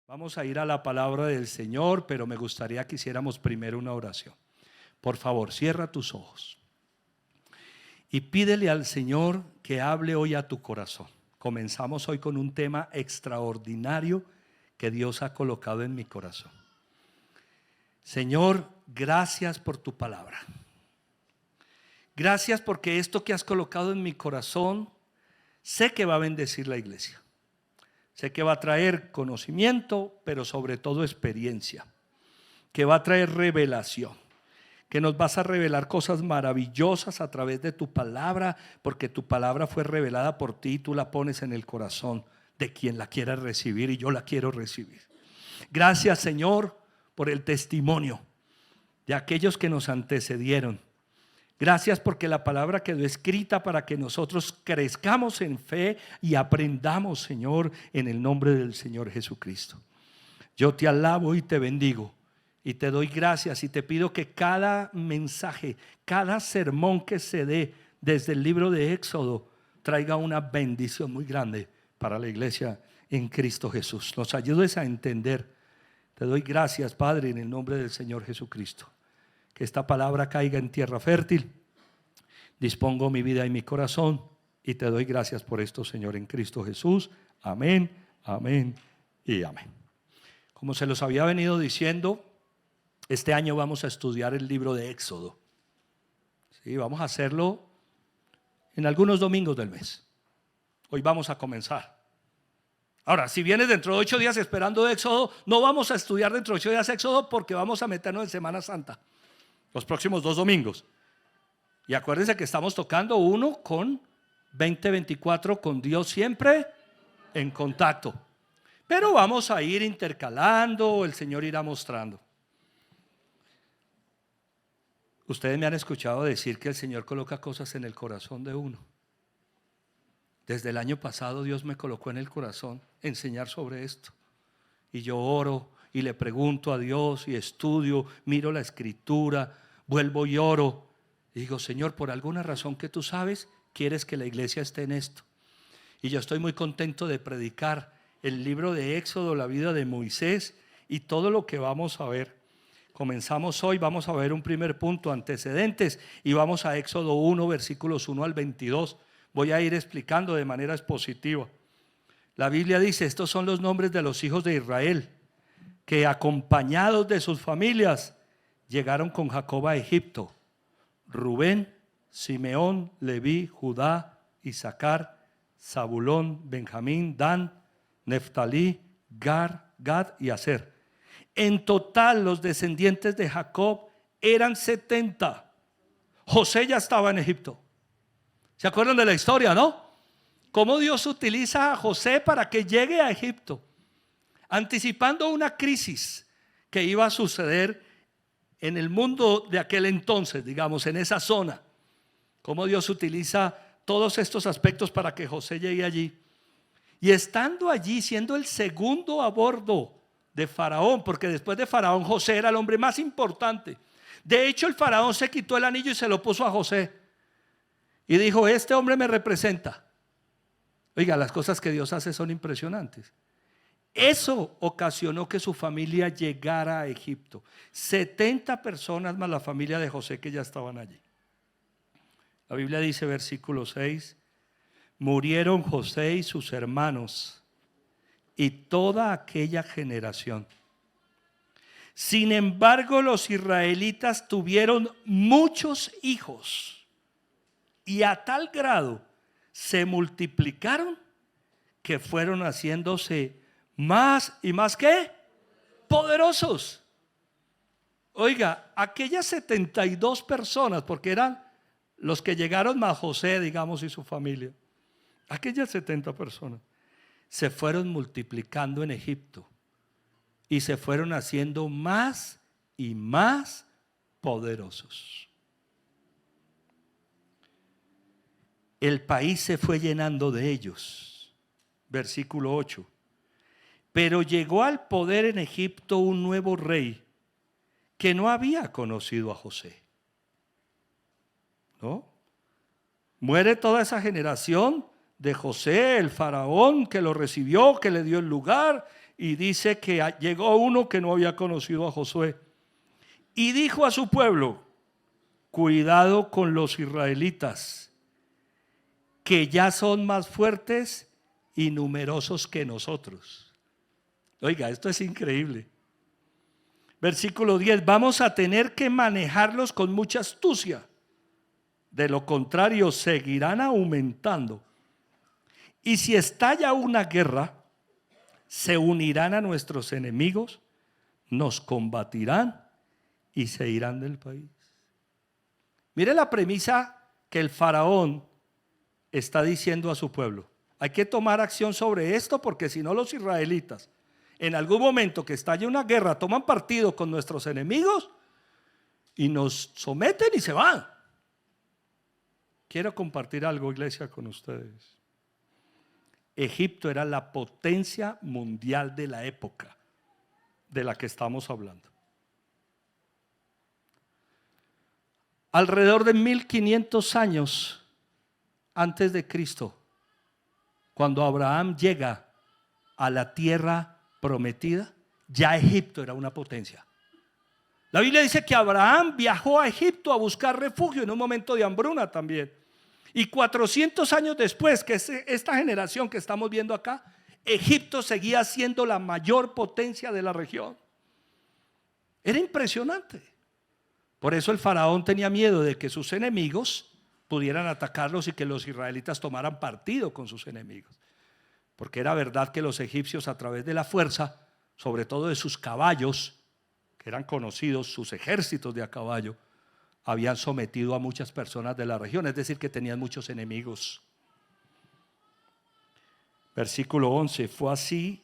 Vamos a ir a la palabra del Señor, pero me gustaría que hiciéramos primero una oración. Por favor, cierra tus ojos y pídele al Señor que hable hoy a tu corazón. Comenzamos hoy con un tema extraordinario que Dios ha colocado en mi corazón. Señor, gracias por tu palabra. Gracias porque esto que has colocado en mi corazón, sé que va a bendecir la iglesia. Sé que va a traer conocimiento, pero sobre todo experiencia. Que va a traer revelación. Que nos vas a revelar cosas maravillosas a través de tu palabra, porque tu palabra fue revelada por ti y tú la pones en el corazón de quien la quiera recibir, y yo la quiero recibir. Gracias, Señor, por el testimonio de aquellos que nos antecedieron. Gracias porque la palabra quedó escrita para que nosotros crezcamos en fe y aprendamos, Señor, en el nombre del Señor Jesucristo. Yo te alabo y te bendigo y te doy gracias y te pido que cada mensaje, cada sermón que se dé desde el libro de Éxodo traiga una bendición muy grande para la iglesia en Cristo Jesús. Nos ayudes a entender. Te doy gracias, Padre, en el nombre del Señor Jesucristo. Que esta palabra caiga en tierra fértil. Dispongo mi vida y mi corazón y te doy gracias por esto, Señor, en Cristo Jesús. Amén, amén y amén. Como se los había venido diciendo, este año vamos a estudiar el libro de Éxodo. Sí, vamos a hacerlo en algunos domingos del mes. Hoy vamos a comenzar. Ahora, si vienes dentro de 8 días esperando Éxodo, no vamos a estudiar dentro de 8 días Éxodo porque vamos a meternos en Semana Santa los próximos 2 domingos. Y acuérdense que estamos tocando uno con 2024 con Dios siempre en contacto. Pero vamos a ir intercalando, el Señor irá mostrando. Ustedes me han escuchado decir que el Señor coloca cosas en el corazón de uno. Desde el año pasado Dios me colocó en el corazón enseñar sobre esto. Y yo oro y le pregunto a Dios y estudio, miro la escritura, vuelvo y oro. Y digo, Señor, por alguna razón que tú sabes, quieres que la iglesia esté en esto. Y yo estoy muy contento de predicar el libro de Éxodo, la vida de Moisés y todo lo que vamos a ver. Comenzamos hoy, vamos a ver un primer punto, antecedentes, y vamos a Éxodo 1, versículos 1 al 22. Voy a ir explicando de manera expositiva. La Biblia dice, estos son los nombres de los hijos de Israel, que acompañados de sus familias, llegaron con Jacob a Egipto. Rubén, Simeón, Leví, Judá, Isaacar, Zabulón, Benjamín, Dan, Neftalí, Gad y Aser. En total los descendientes de Jacob eran 70. José ya estaba en Egipto. ¿Se acuerdan de la historia, no? Cómo Dios utiliza a José para que llegue a Egipto, anticipando una crisis que iba a suceder en el mundo de aquel entonces, digamos, en esa zona. Cómo Dios utiliza todos estos aspectos para que José llegue allí. Y estando allí, siendo el segundo a bordo de Faraón, porque después de Faraón José era el hombre más importante. De hecho, el Faraón se quitó el anillo y se lo puso a José y dijo, este hombre me representa. Oiga, las cosas que Dios hace son impresionantes. Eso ocasionó que su familia llegara a Egipto. 70 personas más la familia de José que ya estaban allí. La Biblia dice, versículo 6, murieron José y sus hermanos y toda aquella generación. Sin embargo, los israelitas tuvieron muchos hijos y a tal grado se multiplicaron que fueron haciéndose más y más ¿qué? Poderosos. Oiga, aquellas 72 personas, porque eran los que llegaron más José, digamos, y su familia, aquellas 70 personas se fueron multiplicando en Egipto y se fueron haciendo más y más poderosos. El país se fue llenando de ellos. Versículo 8. Pero llegó al poder en Egipto un nuevo rey que no había conocido a José. ¿No? Muere toda esa generación de José, el faraón que lo recibió, que le dio el lugar, y dice que llegó uno que no había conocido a Josué y dijo a su pueblo: cuidado con los israelitas, que ya son más fuertes y numerosos que nosotros. Oiga, esto es increíble. Versículo 10: vamos a tener que manejarlos con mucha astucia, de lo contrario seguirán aumentando. Y si estalla una guerra, se unirán a nuestros enemigos, nos combatirán y se irán del país. Mire la premisa que el faraón está diciendo a su pueblo. Hay que tomar acción sobre esto, porque si no, los israelitas, en algún momento que estalle una guerra, toman partido con nuestros enemigos y nos someten y se van. Quiero compartir algo, iglesia, con ustedes. Egipto era la potencia mundial de la época de la que estamos hablando. Alrededor de 1500 años antes de Cristo, cuando Abraham llega a la tierra prometida, ya Egipto era una potencia. La Biblia dice que Abraham viajó a Egipto a buscar refugio en un momento de hambruna también. Y 400 años después, que es esta generación que estamos viendo acá, Egipto seguía siendo la mayor potencia de la región. Era impresionante. Por eso el faraón tenía miedo de que sus enemigos pudieran atacarlos y que los israelitas tomaran partido con sus enemigos. Porque era verdad que los egipcios, a través de la fuerza, sobre todo de sus caballos, que eran conocidos, sus ejércitos de a caballo, habían sometido a muchas personas de la región, es decir, que tenían muchos enemigos. Versículo 11: fue así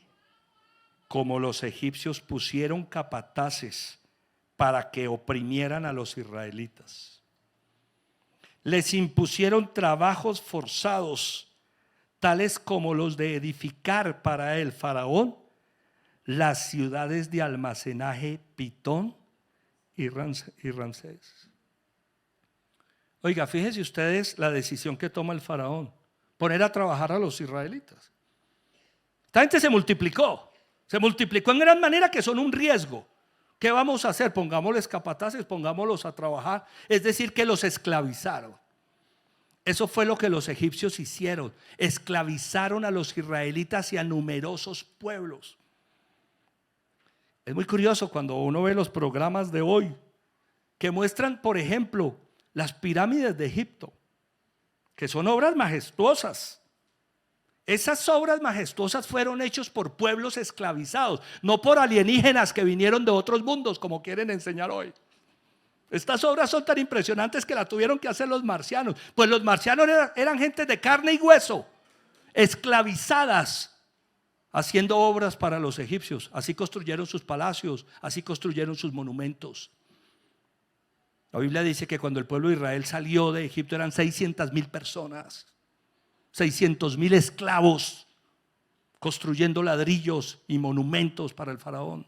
como los egipcios pusieron capataces para que oprimieran a los israelitas. Les impusieron trabajos forzados, tales como los de edificar para el faraón las ciudades de almacenaje Pitón y Ramsés. Oiga, fíjense ustedes la decisión que toma el faraón: poner a trabajar a los israelitas. Esta gente se multiplicó en gran manera, que son un riesgo. ¿Qué vamos a hacer? Pongámosles capataces, pongámoslos a trabajar. Es decir, que los esclavizaron. Eso fue lo que los egipcios hicieron: esclavizaron a los israelitas y a numerosos pueblos. Es muy curioso cuando uno ve los programas de hoy que muestran, por ejemplo, las pirámides de Egipto, que son obras majestuosas. Esas obras majestuosas fueron hechas por pueblos esclavizados, no por alienígenas que vinieron de otros mundos, como quieren enseñar hoy. Estas obras son tan impresionantes que las tuvieron que hacer los marcianos. Pues los marcianos eran gente de carne y hueso, esclavizadas, haciendo obras para los egipcios. Así construyeron sus palacios, así construyeron sus monumentos. La Biblia dice que cuando el pueblo de Israel salió de Egipto eran 600,000 personas, 600,000 esclavos construyendo ladrillos y monumentos para el faraón.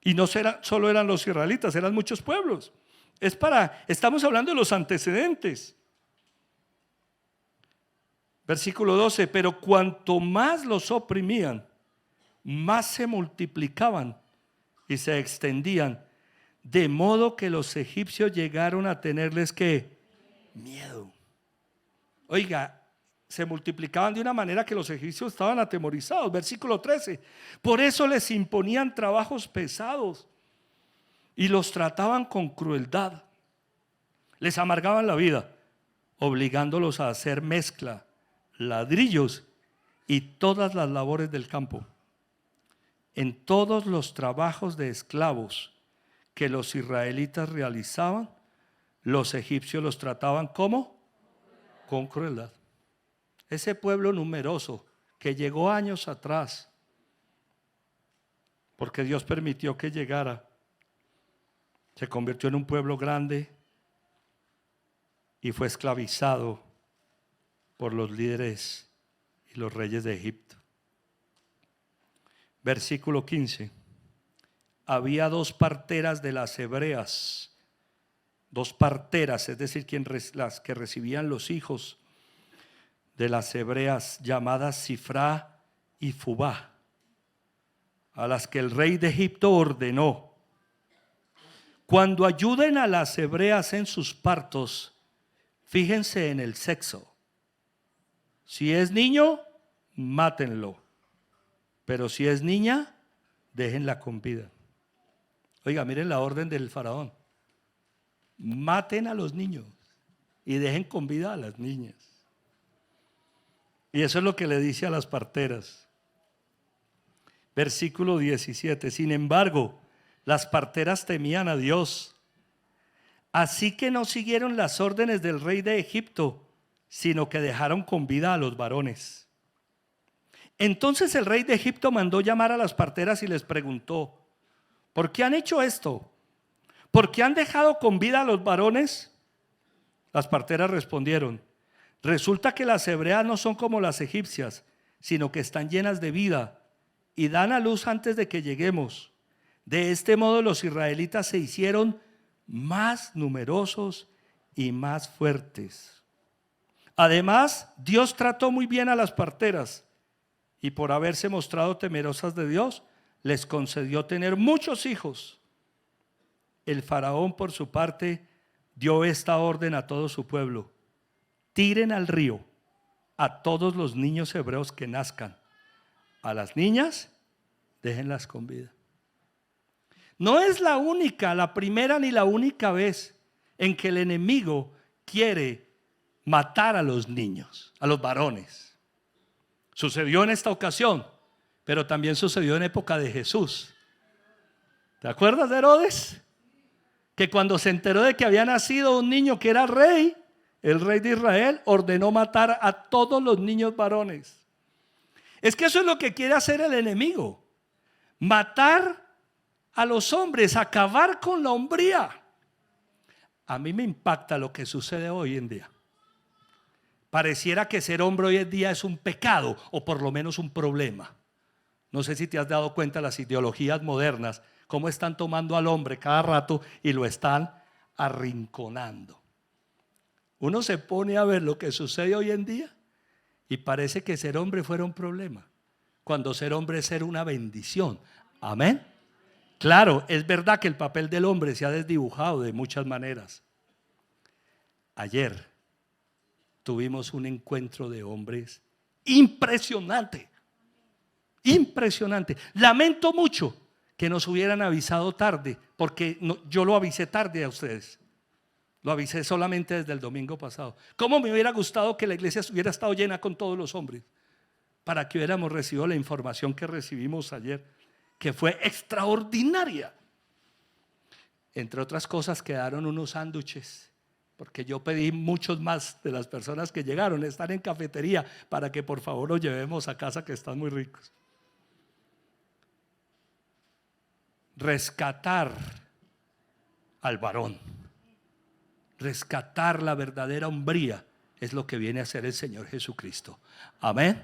Y no solo eran los israelitas, eran muchos pueblos. Estamos hablando de los antecedentes. Versículo 12: pero cuanto más los oprimían, más se multiplicaban y se extendían, de modo que los egipcios llegaron a tenerles ¿qué? Miedo. Oiga, se multiplicaban de una manera que los egipcios estaban atemorizados. Versículo 13: por eso les imponían trabajos pesados y los trataban con crueldad. Les amargaban la vida, obligándolos a hacer mezcla, ladrillos y todas las labores del campo. En todos los trabajos de esclavos que los israelitas realizaban, los egipcios los trataban ¿cómo? Con crueldad. Ese pueblo numeroso que llegó años atrás, porque Dios permitió que llegara, se convirtió en un pueblo grande y fue esclavizado por los líderes y los reyes de Egipto. Versículo 15: había 2 parteras de las hebreas, 2 parteras, es decir, las que recibían los hijos de las hebreas llamadas Sifrá y Fubá, a las que el rey de Egipto ordenó: cuando ayuden a las hebreas en sus partos, fíjense en el sexo. Si es niño, mátenlo. Pero si es niña, déjenla con vida. Oiga, miren la orden del faraón: maten a los niños y dejen con vida a las niñas. Y eso es lo que le dice a las parteras. Versículo 17. Sin embargo, las parteras temían a Dios, así que no siguieron las órdenes del rey de Egipto, sino que dejaron con vida a los varones. Entonces el rey de Egipto mandó llamar a las parteras y les preguntó: ¿por qué han hecho esto? ¿Por qué han dejado con vida a los varones? Las parteras respondieron: resulta que las hebreas no son como las egipcias, sino que están llenas de vida y dan a luz antes de que lleguemos. De este modo los israelitas se hicieron más numerosos y más fuertes. Además, Dios trató muy bien a las parteras, y por haberse mostrado temerosas de Dios, les concedió tener muchos hijos. El faraón, por su parte, dio esta orden a todo su pueblo: tiren al río a todos los niños hebreos que nazcan. A las niñas, déjenlas con vida. No es la única, la primera ni la única vez en que el enemigo quiere matar a los niños, a los varones. Sucedió en esta ocasión, pero también sucedió en época de Jesús. ¿Te acuerdas de Herodes? Que cuando se enteró de que había nacido un niño que era rey, el rey de Israel ordenó matar a todos los niños varones. Es que eso es lo que quiere hacer el enemigo: matar a los hombres, acabar con la hombría. A mí me impacta lo que sucede hoy en día. Pareciera que ser hombre hoy en día es un pecado, o por lo menos un problema. No sé si te has dado cuenta, las ideologías modernas, cómo están tomando al hombre cada rato y lo están arrinconando. Uno se pone a ver lo que sucede hoy en día y parece que ser hombre fuera un problema, cuando ser hombre es ser una bendición. Amén. Claro, es verdad que el papel del hombre se ha desdibujado de muchas maneras. Ayer tuvimos un encuentro de hombres impresionante. Impresionante. Lamento mucho que nos hubieran avisado tarde, porque yo lo avisé tarde a ustedes. Lo avisé solamente desde el domingo pasado. ¿Cómo me hubiera gustado que la iglesia hubiera estado llena con todos los hombres, para que hubiéramos recibido la información que recibimos ayer, que fue extraordinaria? Entre otras cosas, quedaron unos sándwiches, porque yo pedí muchos más de las personas que llegaron. Están en cafetería para que por favor los llevemos a casa, que están muy ricos. Rescatar al varón, rescatar la verdadera hombría, es lo que viene a hacer el Señor Jesucristo. Amén.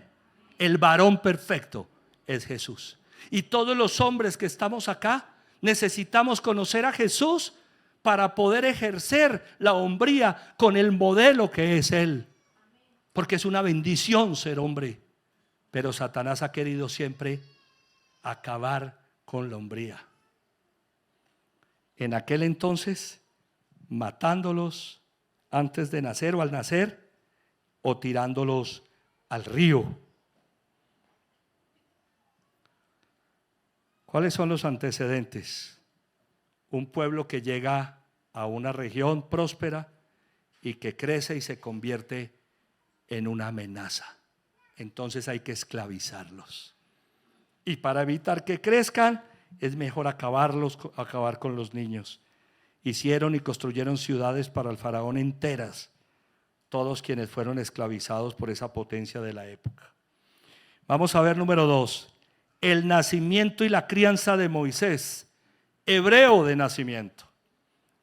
El varón perfecto es Jesús. Y todos los hombres que estamos acá necesitamos conocer a Jesús para poder ejercer la hombría con el modelo que es Él. Porque es una bendición ser hombre. Pero Satanás ha querido siempre acabar con la hombría. En aquel entonces, matándolos antes de nacer o al nacer, o tirándolos al río. ¿Cuáles son los antecedentes? Un pueblo que llega a una región próspera y que crece y se convierte en una amenaza. Entonces hay que esclavizarlos. Y para evitar que crezcan, es mejor acabar con los niños. Hicieron y construyeron ciudades para el faraón enteras, todos quienes fueron esclavizados por esa potencia de la época. Vamos a ver número 2, el nacimiento y la crianza de Moisés, hebreo de nacimiento.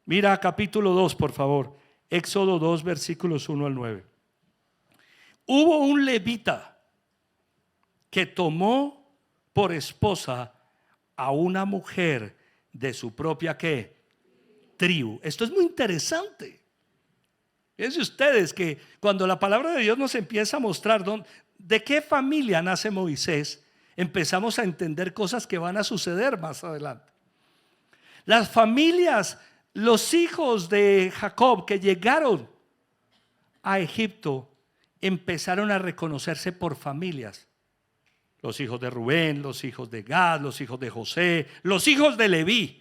Mira capítulo 2, por favor, Éxodo 2, versículos 1 al 9. Hubo un levita que tomó por esposa a una mujer de su propia ¿qué? Tribu. Esto es muy interesante. Fíjense ustedes que cuando la palabra de Dios nos empieza a mostrar de qué familia nace Moisés, empezamos a entender cosas que van a suceder más adelante. Las familias, los hijos de Jacob que llegaron a Egipto, empezaron a reconocerse por familias. Los hijos de Rubén, los hijos de Gad, los hijos de José, los hijos de Leví.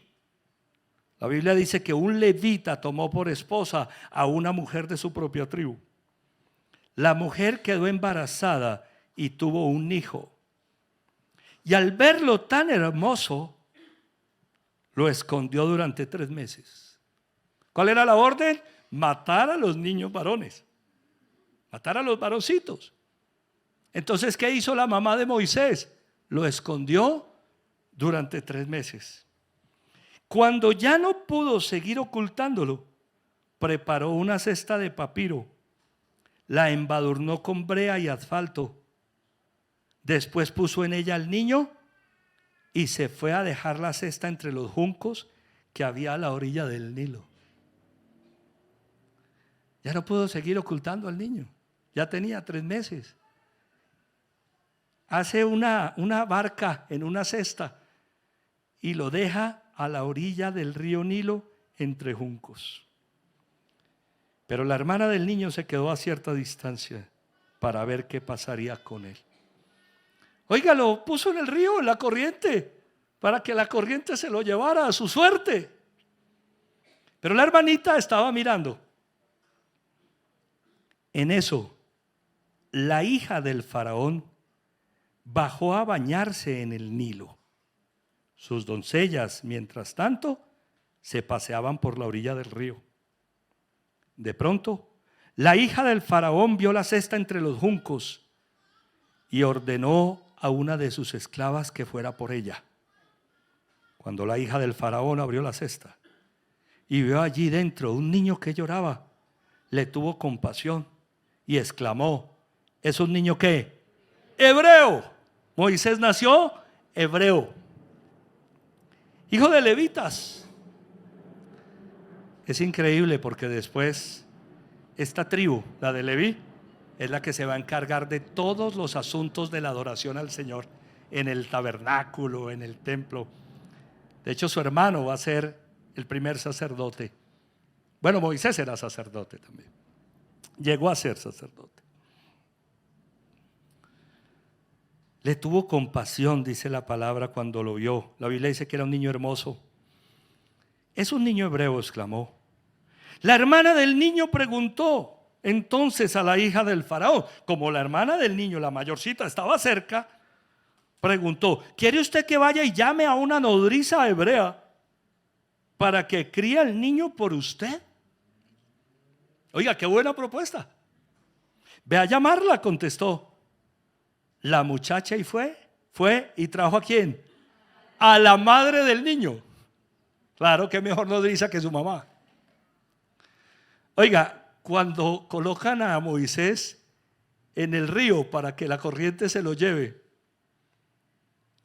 La Biblia dice que un levita tomó por esposa a una mujer de su propia tribu. La mujer quedó embarazada y tuvo un hijo. Y al verlo tan hermoso, lo escondió durante 3 meses. ¿Cuál era la orden? Matar a los niños varones. Matar a los varoncitos. Entonces, ¿qué hizo la mamá de Moisés? Lo escondió durante 3 meses. Cuando ya no pudo seguir ocultándolo, preparó una cesta de papiro, la embadurnó con brea y asfalto. Después puso en ella al niño y se fue a dejar la cesta entre los juncos que había a la orilla del Nilo. Ya no pudo seguir ocultando al niño. Ya tenía 3 meses. Hace una barca en una cesta y lo deja a la orilla del río Nilo entre juncos. Pero la hermana del niño se quedó a cierta distancia para ver qué pasaría con él. Oiga, lo puso en el río, en la corriente, para que la corriente se lo llevara a su suerte. Pero la hermanita estaba mirando. En eso, la hija del faraón bajó a bañarse en el Nilo. Sus doncellas, mientras tanto, se paseaban por la orilla del río. De pronto, la hija del faraón vio la cesta entre los juncos y ordenó a una de sus esclavas que fuera por ella. Cuando la hija del faraón abrió la cesta y vio allí dentro un niño que lloraba, le tuvo compasión y exclamó: ¿es un niño qué? Hebreo. Moisés nació hebreo, hijo de levitas. Es increíble porque después esta tribu, la de Leví, es la que se va a encargar de todos los asuntos de la adoración al Señor en el tabernáculo, en el templo. De hecho, su hermano va a ser el primer sacerdote. Bueno, Moisés era sacerdote también. Llegó a ser sacerdote. Le tuvo compasión, dice la palabra, cuando lo vio. La Biblia dice que era un niño hermoso. Es un niño hebreo, exclamó. La hermana del niño preguntó entonces a la hija del faraón. Como la hermana del niño, la mayorcita, estaba cerca, preguntó: ¿quiere usted que vaya y llame a una nodriza hebrea para que críe al niño por usted? Oiga, qué buena propuesta. Ve a llamarla, contestó la muchacha, y fue y trajo ¿a quién? A la madre del niño. Claro, que mejor nodriza que su mamá. Oiga, cuando colocan a Moisés en el río para que la corriente se lo lleve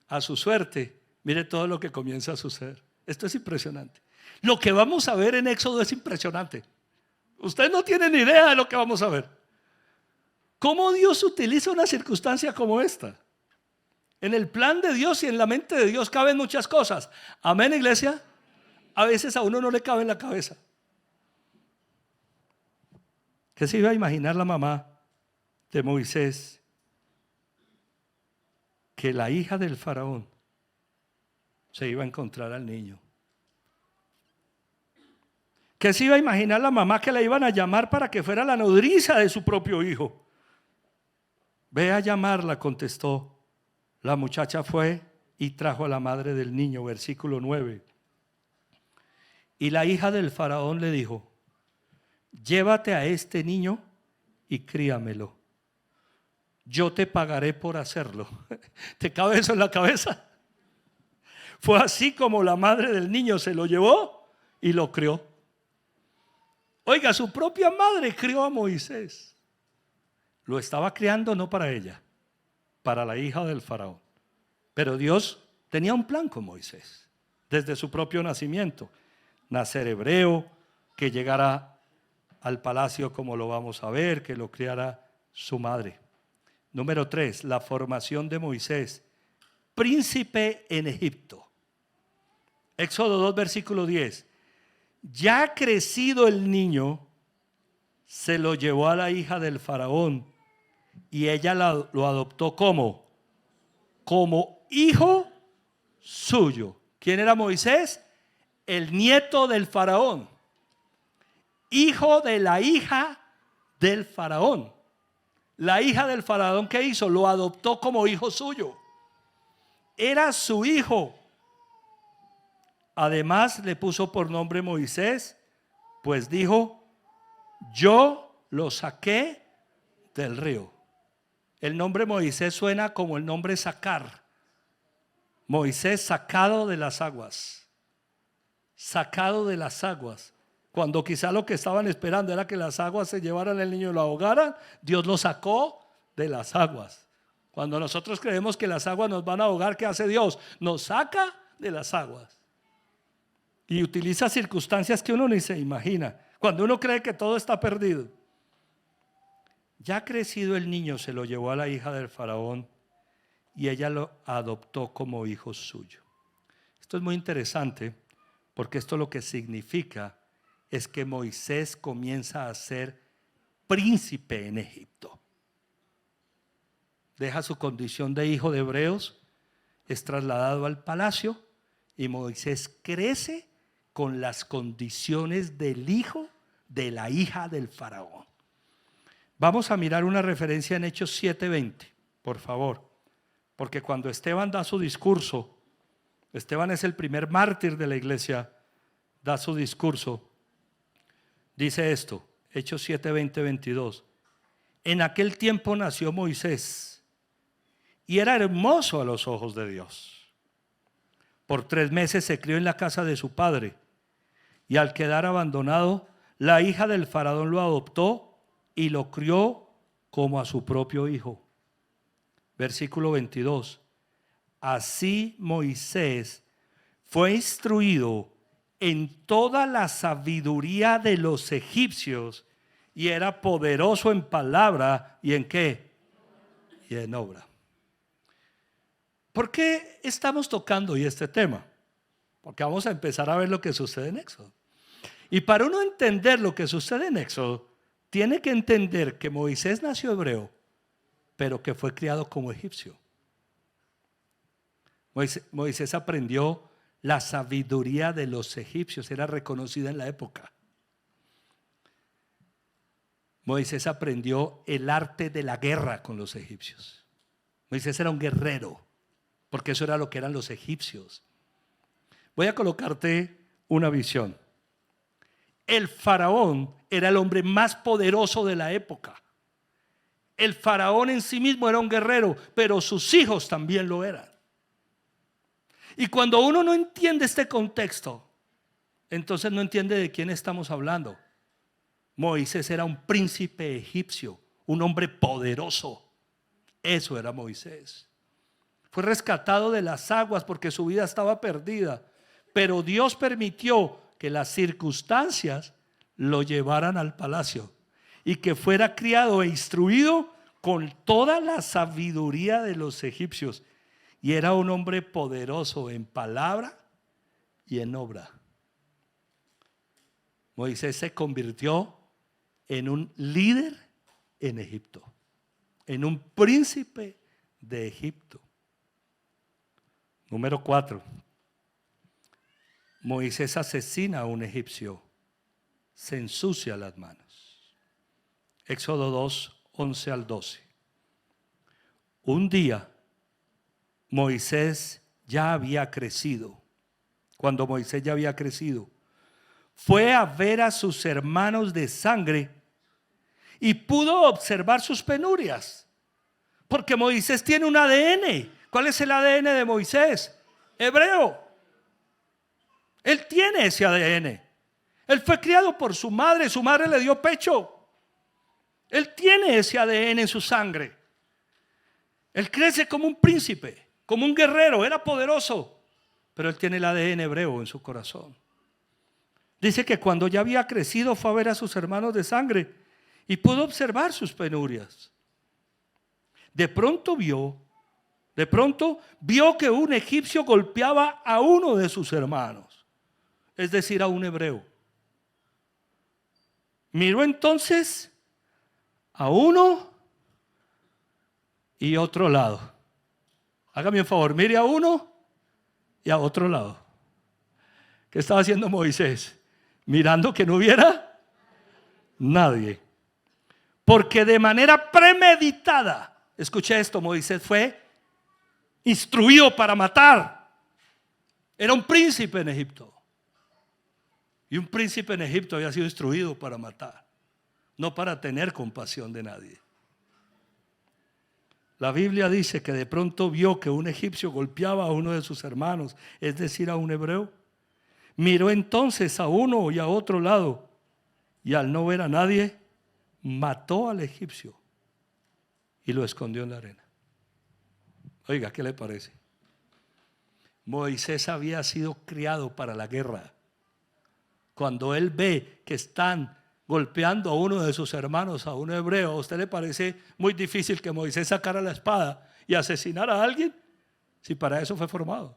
a su suerte, mire todo lo que comienza a suceder. Esto es impresionante. Lo que vamos a ver en Éxodo es impresionante. Ustedes no tienen ni idea de lo que vamos a ver. ¿Cómo Dios utiliza una circunstancia como esta? En el plan de Dios y en la mente de Dios caben muchas cosas. Amén, iglesia. A veces a uno no le cabe en la cabeza. ¿Qué se iba a imaginar la mamá de Moisés? Que la hija del faraón se iba a encontrar al niño. ¿Qué se iba a imaginar la mamá? Que la iban a llamar para que fuera la nodriza de su propio hijo. Ve a llamarla, contestó. La muchacha fue y trajo a la madre del niño. Versículo 9. Y la hija del faraón le dijo: llévate a este niño y críamelo. Yo te pagaré por hacerlo. ¿Te cabe eso en la cabeza? Fue así como la madre del niño se lo llevó y lo crió. Oiga, su propia madre crió a Moisés. Lo estaba criando no para ella, para la hija del faraón. Pero Dios tenía un plan con Moisés desde su propio nacimiento. Nacer hebreo, que llegara al palacio, como lo vamos a ver, que lo criara su madre. Número 3, la formación de Moisés, príncipe en Egipto. Éxodo 2, versículo 10. Ya crecido el niño, se lo llevó a la hija del faraón y ella lo adoptó como hijo suyo. ¿Quién era Moisés? El nieto del faraón, hijo de la hija del faraón. La hija del faraón, ¿qué hizo? Lo adoptó como hijo suyo. Era su hijo. Además le puso por nombre Moisés, pues dijo: yo lo saqué del río. El nombre Moisés suena como el nombre sacar. Moisés sacado de las aguas. Sacado de las aguas. Cuando quizá lo que estaban esperando era que las aguas se llevaran al niño y lo ahogaran, Dios lo sacó de las aguas. Cuando nosotros creemos que las aguas nos van a ahogar, ¿qué hace Dios? Nos saca de las aguas. Y utiliza circunstancias que uno ni se imagina. Cuando uno cree que todo está perdido. Ya crecido el niño, se lo llevó a la hija del faraón y ella lo adoptó como hijo suyo. Esto es muy interesante porque esto lo que significa es que Moisés comienza a ser príncipe en Egipto. Deja su condición de hijo de hebreos, es trasladado al palacio y Moisés crece con las condiciones del hijo de la hija del faraón. Vamos a mirar una referencia en Hechos 7:20, por favor, porque cuando Esteban da su discurso, Esteban es el primer mártir de la iglesia, da su discurso, dice esto, Hechos 7:20, 22. En aquel tiempo nació Moisés y era hermoso a los ojos de Dios. Por 3 meses se crió en la casa de su padre y al quedar abandonado, la hija del faraón lo adoptó y lo crió como a su propio hijo. Versículo 22. Así Moisés fue instruido en toda la sabiduría de los egipcios y era poderoso en palabra y en ¿qué? Y en obra. ¿Por qué estamos tocando hoy este tema? Porque vamos a empezar a ver lo que sucede en Éxodo. Y para uno entender lo que sucede en Éxodo, tiene que entender que Moisés nació hebreo, pero que fue criado como egipcio. Moisés aprendió la sabiduría de los egipcios, era reconocida en la época. Moisés aprendió el arte de la guerra con los egipcios. Moisés era un guerrero, porque eso era lo que eran los egipcios. Voy a colocarte una visión. El faraón era el hombre más poderoso de la época. El faraón en sí mismo era un guerrero, pero sus hijos también lo eran. Y cuando uno no entiende este contexto, entonces no entiende de quién estamos hablando. Moisés era un príncipe egipcio, un hombre poderoso. Eso era Moisés. Fue rescatado de las aguas porque su vida estaba perdida, pero Dios permitió que las circunstancias lo llevaran al palacio y que fuera criado e instruido con toda la sabiduría de los egipcios. Y era un hombre poderoso en palabra y en obra. Moisés se convirtió en un líder en Egipto, en un príncipe de Egipto. Número 4. Moisés asesina a un egipcio, se ensucia las manos. Éxodo 2, 11 al 12. Un día Moisés ya había crecido. Cuando Moisés ya había crecido, fue a ver a sus hermanos de sangre y pudo observar sus penurias. Porque Moisés tiene un ADN. ¿Cuál es el ADN de Moisés? Hebreo. Él tiene ese ADN. Él fue criado por su madre le dio pecho. Él tiene ese ADN en su sangre. Él crece como un príncipe, como un guerrero, era poderoso, pero él tiene el ADN hebreo en su corazón. Dice que cuando ya había crecido fue a ver a sus hermanos de sangre y pudo observar sus penurias. De pronto vio que un egipcio golpeaba a uno de sus hermanos, es decir, a un hebreo. Miró entonces a uno y otro lado. Hágame un favor, mire a uno y a otro lado. ¿Qué estaba haciendo Moisés? Mirando que no hubiera nadie. Porque de manera premeditada, escuché esto, Moisés fue instruido para matar. Era un príncipe en Egipto. Y un príncipe en Egipto había sido instruido para matar, no para tener compasión de nadie. La Biblia dice que de pronto vio que un egipcio golpeaba a uno de sus hermanos, es decir, a un hebreo. Miró entonces a uno y a otro lado, y al no ver a nadie, mató al egipcio y lo escondió en la arena. Oiga, ¿qué le parece? Moisés había sido criado para la guerra. Cuando él ve que están golpeando a uno de sus hermanos, a un hebreo, ¿a usted le parece muy difícil que Moisés sacara la espada y asesinara a alguien? Si para eso fue formado.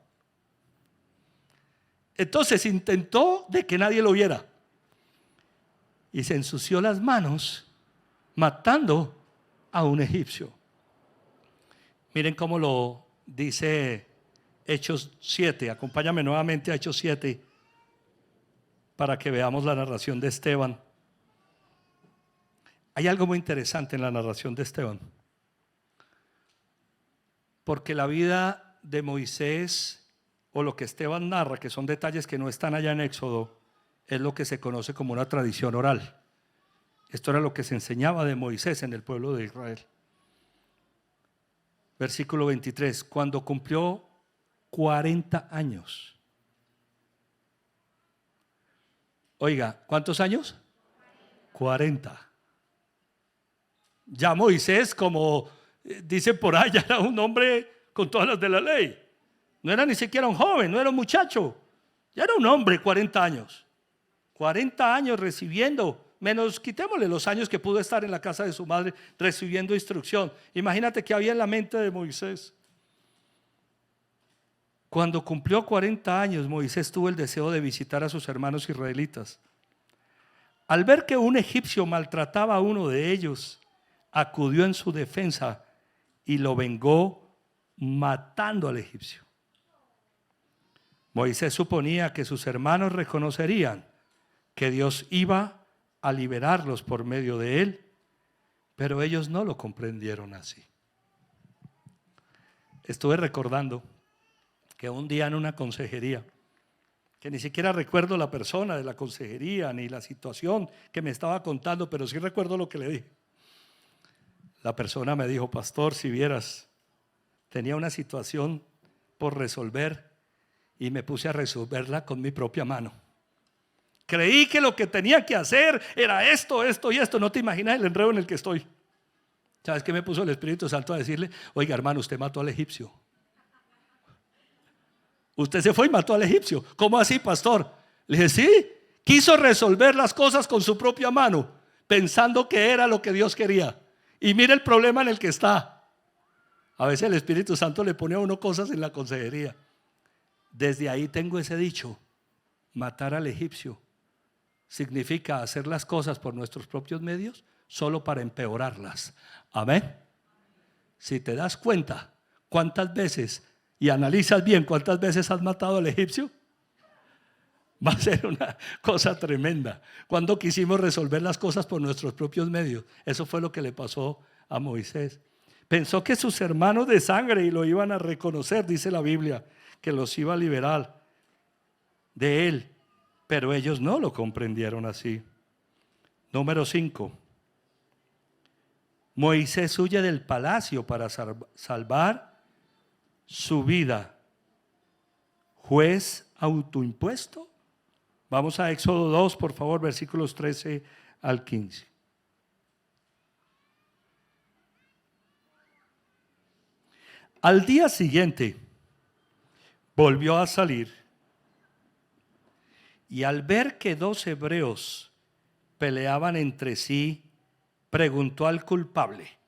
Entonces intentó de que nadie lo viera y se ensució las manos matando a un egipcio. Miren cómo lo dice Hechos 7. Acompáñame nuevamente a Hechos 7 para que veamos la narración de Esteban. Hay algo muy interesante en la narración de Esteban, porque la vida de Moisés, o lo que Esteban narra, que son detalles que no están allá en Éxodo, es lo que se conoce como una tradición oral. Esto era lo que se enseñaba de Moisés en el pueblo de Israel. Versículo 23, cuando cumplió 40 años. Oiga, ¿cuántos años? 40. Ya Moisés, como dice por allá, era un hombre con todas las de la ley. No era ni siquiera un joven, no era un muchacho. Ya era un hombre, 40 años. 40 años recibiendo, menos quitémosle los años que pudo estar en la casa de su madre recibiendo instrucción. Imagínate qué había en la mente de Moisés. Cuando cumplió 40 años, Moisés tuvo el deseo de visitar a sus hermanos israelitas. Al ver que un egipcio maltrataba a uno de ellos, acudió en su defensa y lo vengó matando al egipcio. Moisés suponía que sus hermanos reconocerían que Dios iba a liberarlos por medio de él, pero ellos no lo comprendieron así. Estuve recordando que un día en una consejería, que ni siquiera recuerdo la persona de la consejería ni la situación que me estaba contando, pero sí recuerdo lo que le dije. La persona me dijo: pastor, si vieras, tenía una situación por resolver y me puse a resolverla con mi propia mano. Creí que lo que tenía que hacer era esto, esto y esto. No te imaginas el enredo en el que estoy. ¿Sabes qué me puso el Espíritu Santo a decirle? Oiga, hermano, usted mató al egipcio. Usted se fue y mató al egipcio. ¿Cómo así, pastor? Le dije: sí, quiso resolver las cosas con su propia mano, pensando que era lo que Dios quería. Y mire el problema en el que está. A veces el Espíritu Santo le pone a uno cosas en la consejería. Desde ahí tengo ese dicho: matar al egipcio significa hacer las cosas por nuestros propios medios solo para empeorarlas. Amén. Si te das cuenta cuántas veces y analizas bien cuántas veces has matado al egipcio, va a ser una cosa tremenda. Cuando quisimos resolver las cosas por nuestros propios medios, eso fue lo que le pasó a Moisés. Pensó que sus hermanos de sangre y lo iban a reconocer, dice la Biblia, que los iba a liberar de él, pero ellos no lo comprendieron así. Número 5. Moisés huye del palacio para salvar su vida. ¿Juez autoimpuesto? Vamos a Éxodo 2, por favor, versículos 13 al 15. Al día siguiente volvió a salir Y al ver que dos hebreos peleaban entre sí, preguntó al culpable.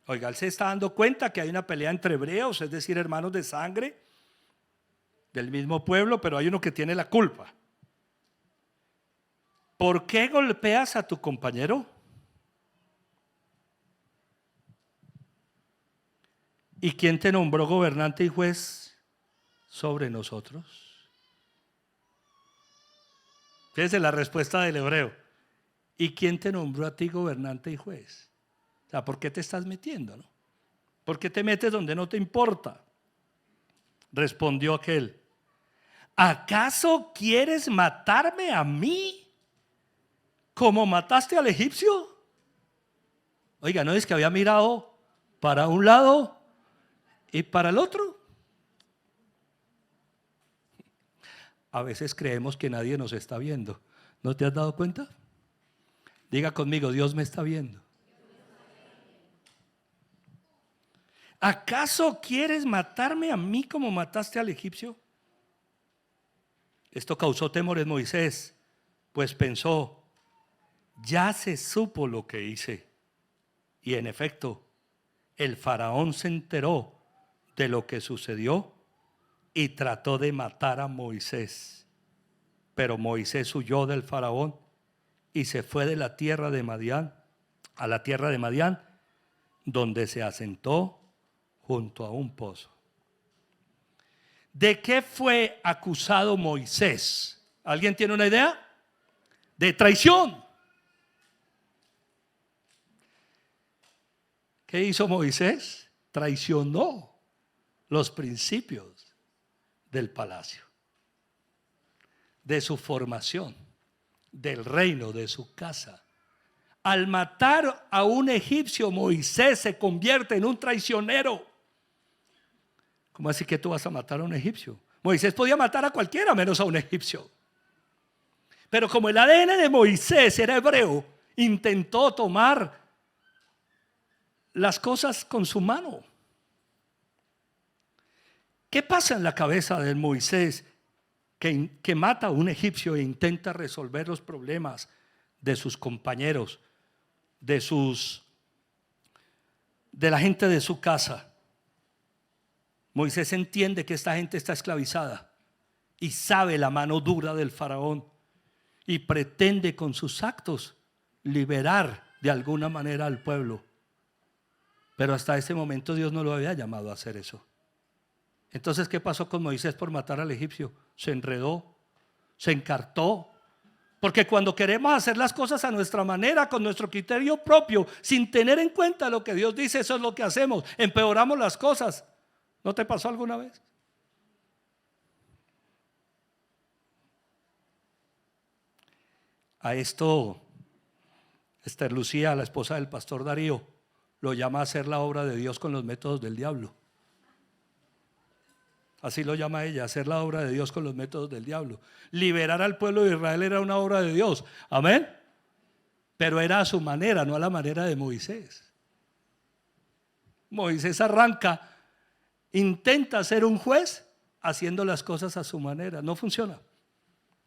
Oiga, él se está dando cuenta que hay una pelea entre hebreos, es decir, hermanos de sangre, del mismo pueblo, pero hay uno que tiene la culpa. ¿Por qué golpeas a tu compañero? ¿Y quién te nombró gobernante y juez sobre nosotros? Fíjese la respuesta del hebreo. ¿Y quién te nombró a ti gobernante y juez? O sea, ¿por qué te estás metiendo, no? ¿Por qué te metes donde no te importa? Respondió aquel. ¿Acaso quieres matarme a mí como mataste al egipcio? Oiga, ¿no es que había mirado para un lado y para el otro? A veces creemos que nadie nos está viendo. ¿No te has dado cuenta? Diga conmigo, Dios me está viendo. ¿Acaso quieres matarme a mí como mataste al egipcio? Esto causó temor en Moisés, pues pensó, ya se supo lo que hice. Y en efecto, el faraón se enteró de lo que sucedió y trató de matar a Moisés. Pero Moisés huyó del faraón y se fue de la tierra de Madián a la tierra de Madián, donde se asentó junto a un pozo. ¿De qué fue acusado Moisés? ¿Alguien tiene una idea? De traición. ¿Qué hizo Moisés? Traicionó los principios del palacio, de su formación, del reino, de su casa. Al matar a un egipcio, Moisés se convierte en un traicionero. ¿Cómo así que tú vas a matar a un egipcio? Moisés podía matar a cualquiera menos a un egipcio. Pero como el ADN de Moisés era hebreo, intentó tomar las cosas con su mano. ¿Qué pasa en la cabeza de Moisés que mata a un egipcio e intenta resolver los problemas de sus compañeros, de la gente de su casa? Moisés entiende que esta gente está esclavizada y sabe la mano dura del faraón y pretende con sus actos liberar de alguna manera al pueblo. Pero hasta ese momento Dios no lo había llamado a hacer eso. Entonces, ¿qué pasó con Moisés por matar al egipcio? Se enredó, se encartó. Porque cuando queremos hacer las cosas a nuestra manera, con nuestro criterio propio, sin tener en cuenta lo que Dios dice, eso es lo que hacemos. Empeoramos las cosas. ¿No te pasó alguna vez? A esto, Esther Lucía, la esposa del pastor Darío, lo llama a hacer la obra de Dios con los métodos del diablo. Así lo llama ella, hacer la obra de Dios con los métodos del diablo. Liberar al pueblo de Israel era una obra de Dios. Amén. Pero era a su manera, no a la manera de Moisés. Moisés arranca, intenta ser un juez haciendo las cosas a su manera. No funciona.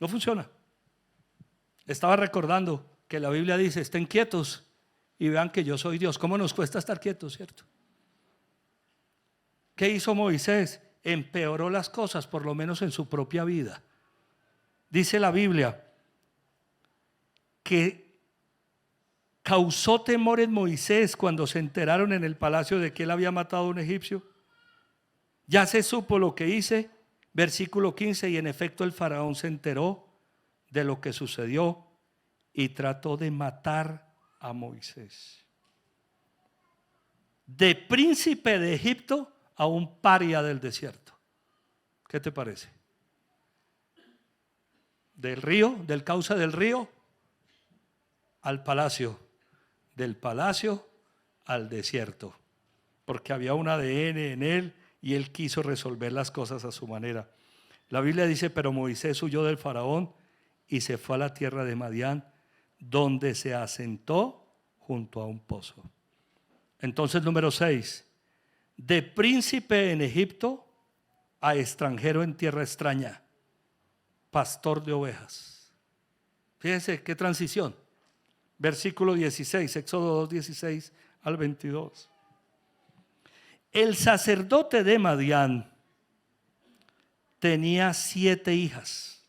No funciona. Estaba recordando que la Biblia dice, estén quietos y vean que yo soy Dios. ¿Cómo nos cuesta estar quietos, cierto? ¿Qué hizo Moisés? Empeoró las cosas, por lo menos en su propia vida. Dice la Biblia que causó temor en Moisés cuando se enteraron en el palacio de que él había matado a un egipcio. Ya se supo lo que hice, versículo 15, y en efecto el faraón se enteró de lo que sucedió y trató de matar a Moisés. De príncipe de Egipto a un paria del desierto. ¿Qué te parece? Del río, del cauce del río al palacio, del palacio al desierto, porque había un ADN en él y él quiso resolver las cosas a su manera. La Biblia dice, pero Moisés huyó del faraón y se fue a la tierra de Madián, donde se asentó junto a un pozo. Entonces, número 6, de príncipe en Egipto a extranjero en tierra extraña. pastor de ovejas. Fíjense qué transición. Versículo 16, Éxodo 2, 16 al 22. El sacerdote de Madián tenía 7 hijas,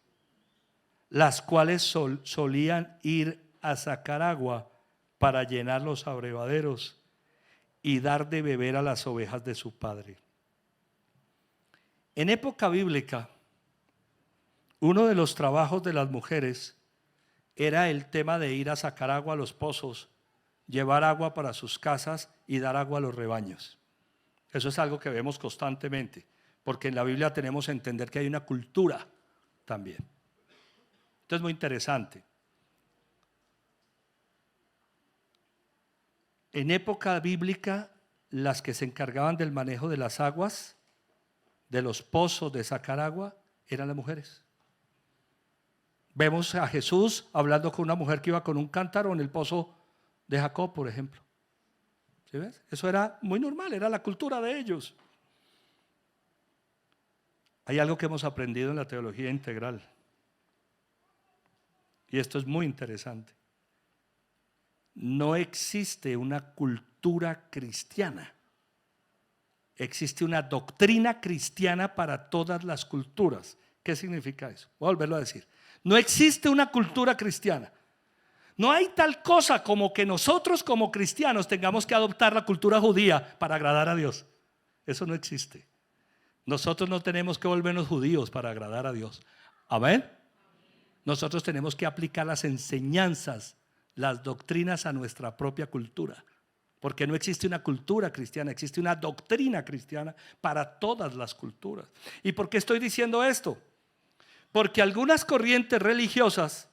las cuales solían ir a sacar agua para llenar los abrevaderos y dar de beber a las ovejas de su padre. En época bíblica, uno de los trabajos de las mujeres era el tema de ir a sacar agua a los pozos, llevar agua para sus casas y dar agua a los rebaños. Eso es algo que vemos constantemente, porque en la Biblia tenemos que entender que hay una cultura también. Esto es muy interesante. En época bíblica, las que se encargaban del manejo de las aguas, de los pozos, de sacar agua, eran las mujeres. Vemos a Jesús hablando con una mujer que iba con un cántaro en el pozo de Jacob, por ejemplo. ¿Sí ves? Eso era muy normal, era la cultura de ellos. Hay algo que hemos aprendido en la teología integral, y esto es muy interesante. No existe una cultura cristiana, existe una doctrina cristiana para todas las culturas. ¿Qué significa eso? Voy a volverlo a decir. No existe una cultura cristiana. No hay tal cosa como que nosotros como cristianos tengamos que adoptar la cultura judía para agradar a Dios. Eso no existe. Nosotros no tenemos que volvernos judíos para agradar a Dios. Amén. Nosotros tenemos que aplicar las enseñanzas, las doctrinas a nuestra propia cultura. Porque no existe una cultura cristiana, existe una doctrina cristiana para todas las culturas. ¿Y por qué estoy diciendo esto? Porque algunas corrientes religiosas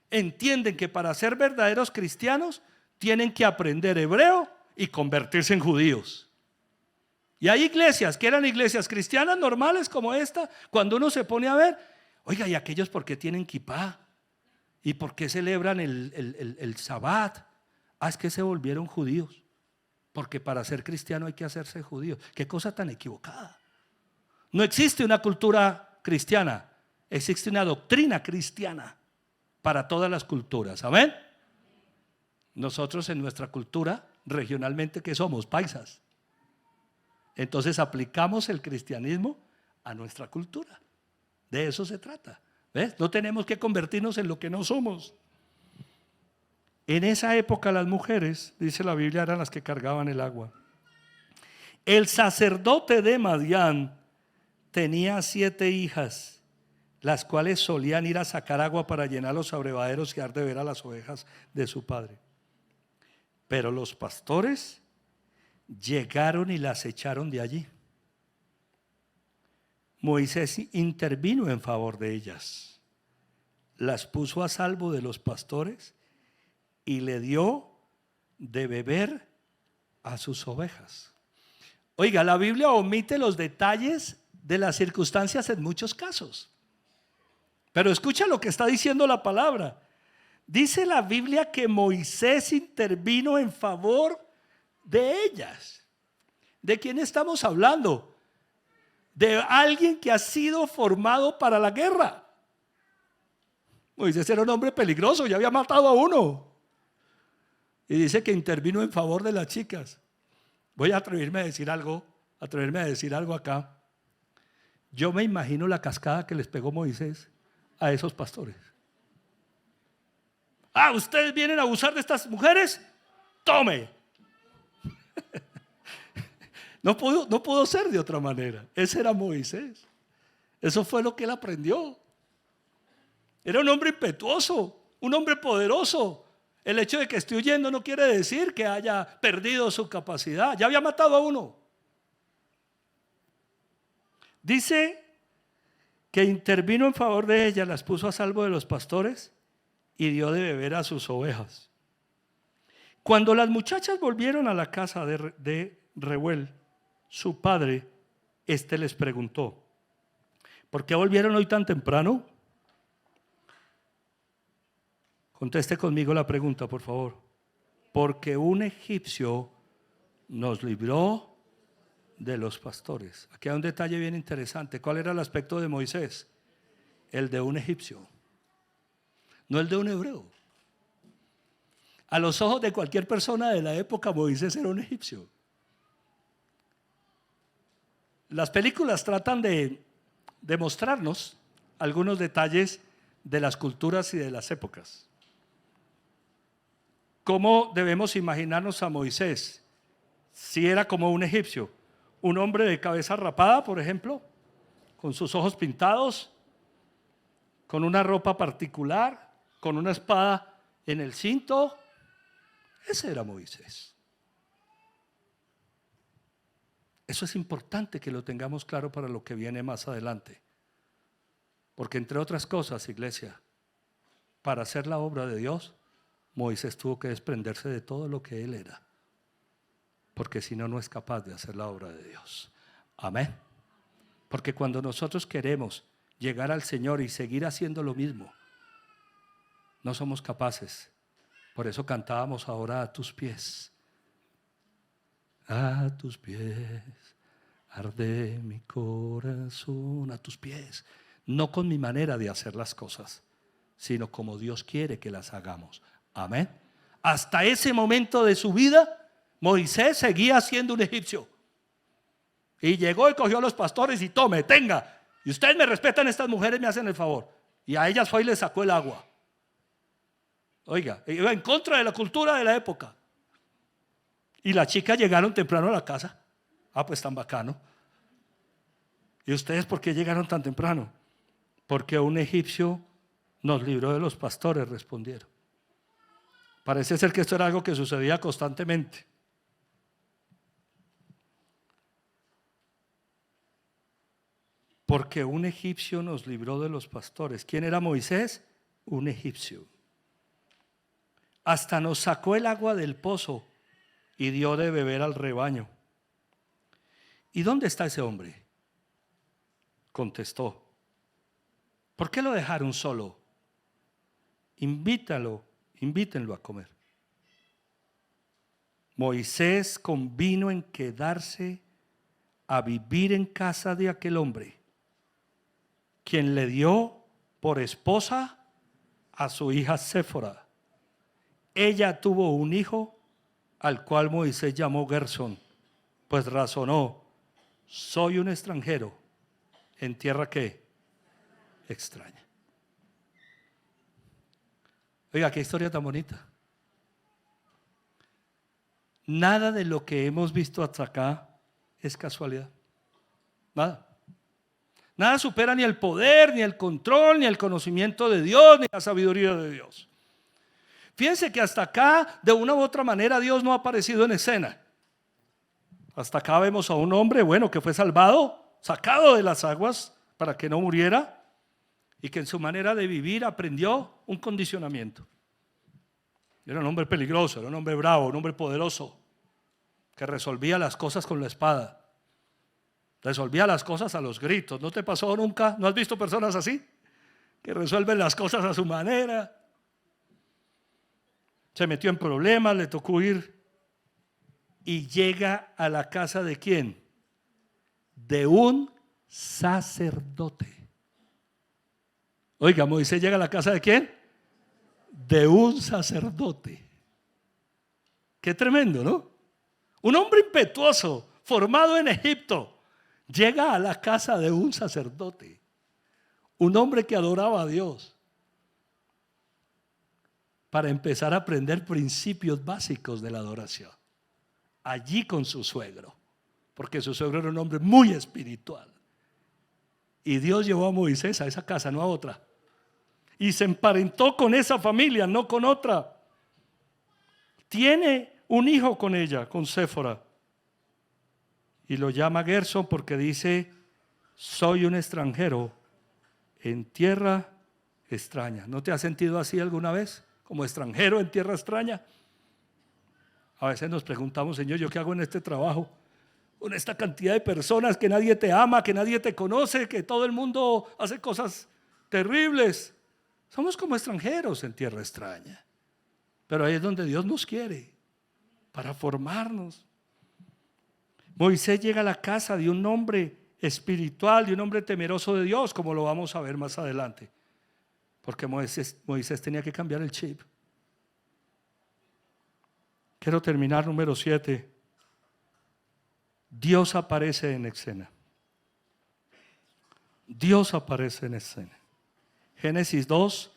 entienden que para ser verdaderos cristianos tienen que aprender hebreo y convertirse en judíos. Y hay iglesias que eran iglesias cristianas normales como esta, cuando uno se pone a ver, oiga, ¿y aquellos por qué tienen kipá? ¿Y por qué celebran el Sabbat? Ah, es que se volvieron judíos, porque para ser cristiano hay que hacerse judío. Qué cosa tan equivocada. No existe una cultura cristiana, existe una doctrina cristiana para todas las culturas. Amén. Nosotros en nuestra cultura regionalmente, ¿qué somos? Paisas. Entonces aplicamos el cristianismo a nuestra cultura. De eso se trata. ¿Ves? No tenemos que convertirnos en lo que no somos. En esa época las mujeres, dice la Biblia, eran las que cargaban el agua. El sacerdote de Madián tenía 7 hijas, las cuales solían ir a sacar agua para llenar los abrevaderos y dar de beber a las ovejas de su padre. Pero los pastores llegaron y las echaron de allí. Moisés intervino en favor de ellas, las puso a salvo de los pastores y le dio de beber a sus ovejas. Oiga, la Biblia omite los detalles de las circunstancias en muchos casos. Pero escucha lo que está diciendo la palabra. Dice la Biblia que Moisés intervino en favor de ellas. ¿De quién estamos hablando? De alguien que ha sido formado para la guerra. Moisés era un hombre peligroso, ya había matado a uno. Y dice que intervino en favor de las chicas. Voy a atreverme a decir algo acá. Yo me imagino la cascada que les pegó Moisés a esos pastores. Ah, ¿ustedes vienen a abusar de estas mujeres? ¡Tome! No pudo ser de otra manera. Ese era Moisés. Eso fue lo que él aprendió. Era un hombre impetuoso, un hombre poderoso. El hecho de que esté huyendo no quiere decir que haya perdido su capacidad. Ya había matado a uno. Dice que intervino en favor de ella, las puso a salvo de los pastores y dio de beber a sus ovejas. Cuando las muchachas volvieron a la casa de Reuel, su padre, les preguntó: ¿por qué volvieron hoy tan temprano? Conteste conmigo la pregunta, por favor. Porque un egipcio nos libró de los pastores. Aquí hay un detalle bien interesante. ¿Cuál era el aspecto de Moisés? el de un egipcio, no el de un hebreo. A los ojos de cualquier persona de la época, Moisés era un egipcio. Las películas tratan de mostrarnos algunos detalles de las culturas y de las épocas. ¿Cómo debemos imaginarnos a Moisés? Si era como un egipcio, un hombre de cabeza rapada, por ejemplo, con sus ojos pintados, con una ropa particular, con una espada en el cinto. Ese era Moisés. Eso es importante que lo tengamos claro para lo que viene más adelante. Porque entre otras cosas, iglesia, para hacer la obra de Dios, Moisés tuvo que desprenderse de todo lo que él era. Porque si no, no es capaz de hacer la obra de Dios. Amén. Porque cuando nosotros queremos llegar al Señor y seguir haciendo lo mismo, no somos capaces. Por eso cantábamos ahora a tus pies. A tus pies arde mi corazón, a tus pies. No con mi manera de hacer las cosas, sino como Dios quiere que las hagamos. Amén. Hasta ese momento de su vida, Moisés seguía siendo un egipcio. Y llegó y cogió a los pastores y tome, tenga. Y ustedes me respetan, estas mujeres me hacen el favor. Y a ellas fue y les sacó el agua. Oiga, iba en contra de la cultura de la época. Y las chicas llegaron temprano a la casa. Ah, pues tan bacano. ¿Y ustedes por qué llegaron tan temprano? Porque un egipcio nos libró de los pastores, respondieron. Parece ser que esto era algo que sucedía constantemente. Porque un egipcio nos libró de los pastores. ¿Quién era Moisés? Un egipcio. Hasta nos sacó el agua del pozo y dio de beber al rebaño. ¿Y dónde está ese hombre? Contestó. ¿Por qué lo dejaron solo? Invítenlo a comer. Moisés convino en quedarse a vivir en casa de aquel hombre, quien le dio por esposa a su hija Séfora. Ella tuvo un hijo al cual Moisés llamó Gersón, pues razonó: soy un extranjero en tierra que extraña. Oiga, qué historia tan bonita. Nada de lo que hemos visto hasta acá es casualidad. Nada. Nada supera ni el poder, ni el control, ni el conocimiento de Dios, ni la sabiduría de Dios. Fíjense que hasta acá, de una u otra manera, Dios no ha aparecido en escena. Hasta acá vemos a un hombre, bueno, que fue salvado, sacado de las aguas para que no muriera, y que en su manera de vivir aprendió un condicionamiento. Era un hombre peligroso, era un hombre bravo, un hombre poderoso, que resolvía las cosas con la espada. Resolvía las cosas a los gritos. ¿No te pasó nunca? ¿No has visto personas así? Que resuelven las cosas a su manera. Se metió en problemas, le tocó huir. Y llega a la casa ¿de quién? De un sacerdote. Oiga, Moisés llega a la casa ¿de quién? De un sacerdote. Qué tremendo, ¿no? Un hombre impetuoso, formado en Egipto, llega a la casa de un sacerdote. Un hombre que adoraba a Dios, para empezar a aprender principios básicos de la adoración. Allí con su suegro, porque su suegro era un hombre muy espiritual. Y Dios llevó a Moisés a esa casa, no a otra. Y se emparentó con esa familia, no con otra. Tiene un hijo con ella, con Séfora. Y lo llama Gersón porque dice: soy un extranjero en tierra extraña. ¿No te has sentido así alguna vez? Como extranjero en tierra extraña. A veces nos preguntamos: Señor, ¿yo qué hago en este trabajo? Con esta cantidad de personas, que nadie te ama, que nadie te conoce, que todo el mundo hace cosas terribles. Somos como extranjeros en tierra extraña. Pero ahí es donde Dios nos quiere, para formarnos. Moisés llega a la casa de un hombre espiritual, de un hombre temeroso de Dios, como lo vamos a ver más adelante. Porque Moisés tenía que cambiar el chip. Quiero terminar, número 7. Dios aparece en escena. Dios aparece en escena. Génesis 2,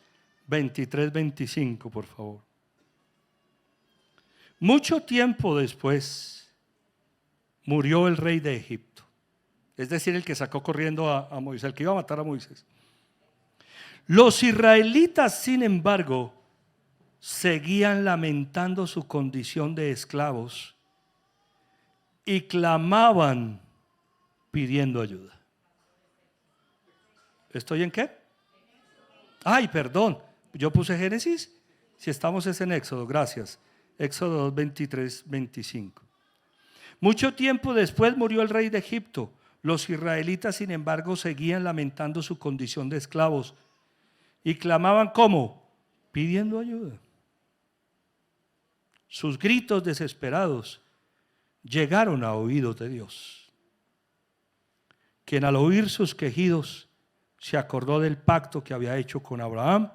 23, 25, por favor. Mucho tiempo después murió el rey de Egipto, es decir, el que sacó corriendo a Moisés, el que iba a matar a Moisés. Los israelitas, sin embargo, seguían lamentando su condición de esclavos y clamaban pidiendo ayuda. ¿Estoy en qué? Ay, perdón, yo puse Génesis. Si estamos es en Éxodo, gracias. Éxodo 2, 23, 25. Mucho tiempo después murió el rey de Egipto. Los israelitas, sin embargo, seguían lamentando su condición de esclavos y clamaban ¿cómo? Pidiendo ayuda. Sus gritos desesperados llegaron a oídos de Dios, quien al oír sus quejidos se acordó del pacto que había hecho con Abraham,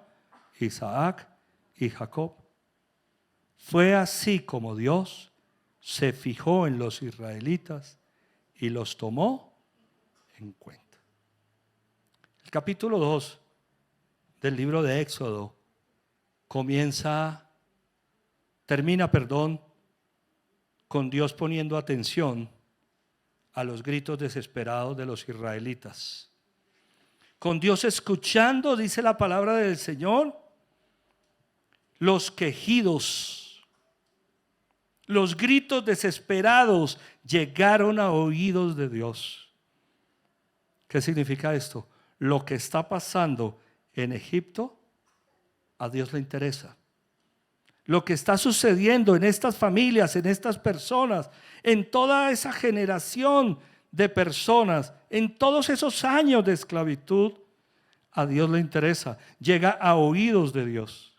Isaac y Jacob. Fue así como Dios se fijó en los israelitas y los tomó en cuenta. El capítulo 2 del libro de Éxodo termina con Dios poniendo atención a los gritos desesperados de los israelitas. Con Dios escuchando, dice la palabra del Señor, los quejidos, los gritos desesperados llegaron a oídos de Dios. ¿Qué significa esto? Lo que está pasando en Egipto, a Dios le interesa. Lo que está sucediendo en estas familias, en estas personas, en toda esa generación de personas, en todos esos años de esclavitud, a Dios le interesa. Llega a oídos de Dios.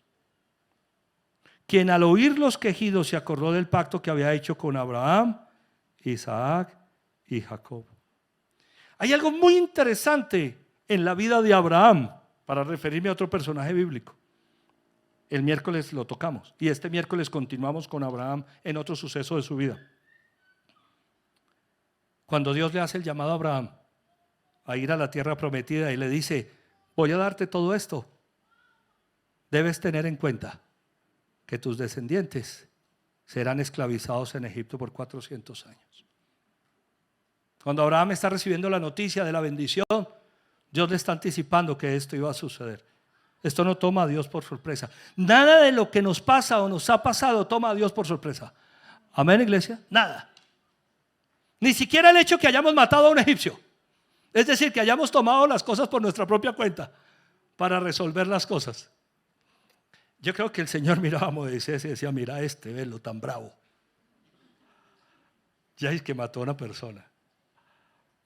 Quien al oír los quejidos se acordó del pacto que había hecho con Abraham, Isaac y Jacob. Hay algo muy interesante en la vida de Abraham, para referirme a otro personaje bíblico. El miércoles lo tocamos y este miércoles continuamos con Abraham en otro suceso de su vida. Cuando Dios le hace el llamado a Abraham a ir a la tierra prometida y le dice, voy a darte todo esto, debes tener en cuenta que tus descendientes serán esclavizados en Egipto por 400 años. Cuando Abraham está recibiendo la noticia de la bendición, Dios le está anticipando que esto iba a suceder. Esto no toma a Dios por sorpresa. Nada de lo que nos pasa o nos ha pasado toma a Dios por sorpresa. Amén, iglesia. Nada. Ni siquiera el hecho que hayamos matado a un egipcio. Es decir, que hayamos tomado las cosas por nuestra propia cuenta para resolver las cosas. Yo creo que el Señor miraba a Moisés y decía, mira velo tan bravo. Ya es que mató a una persona.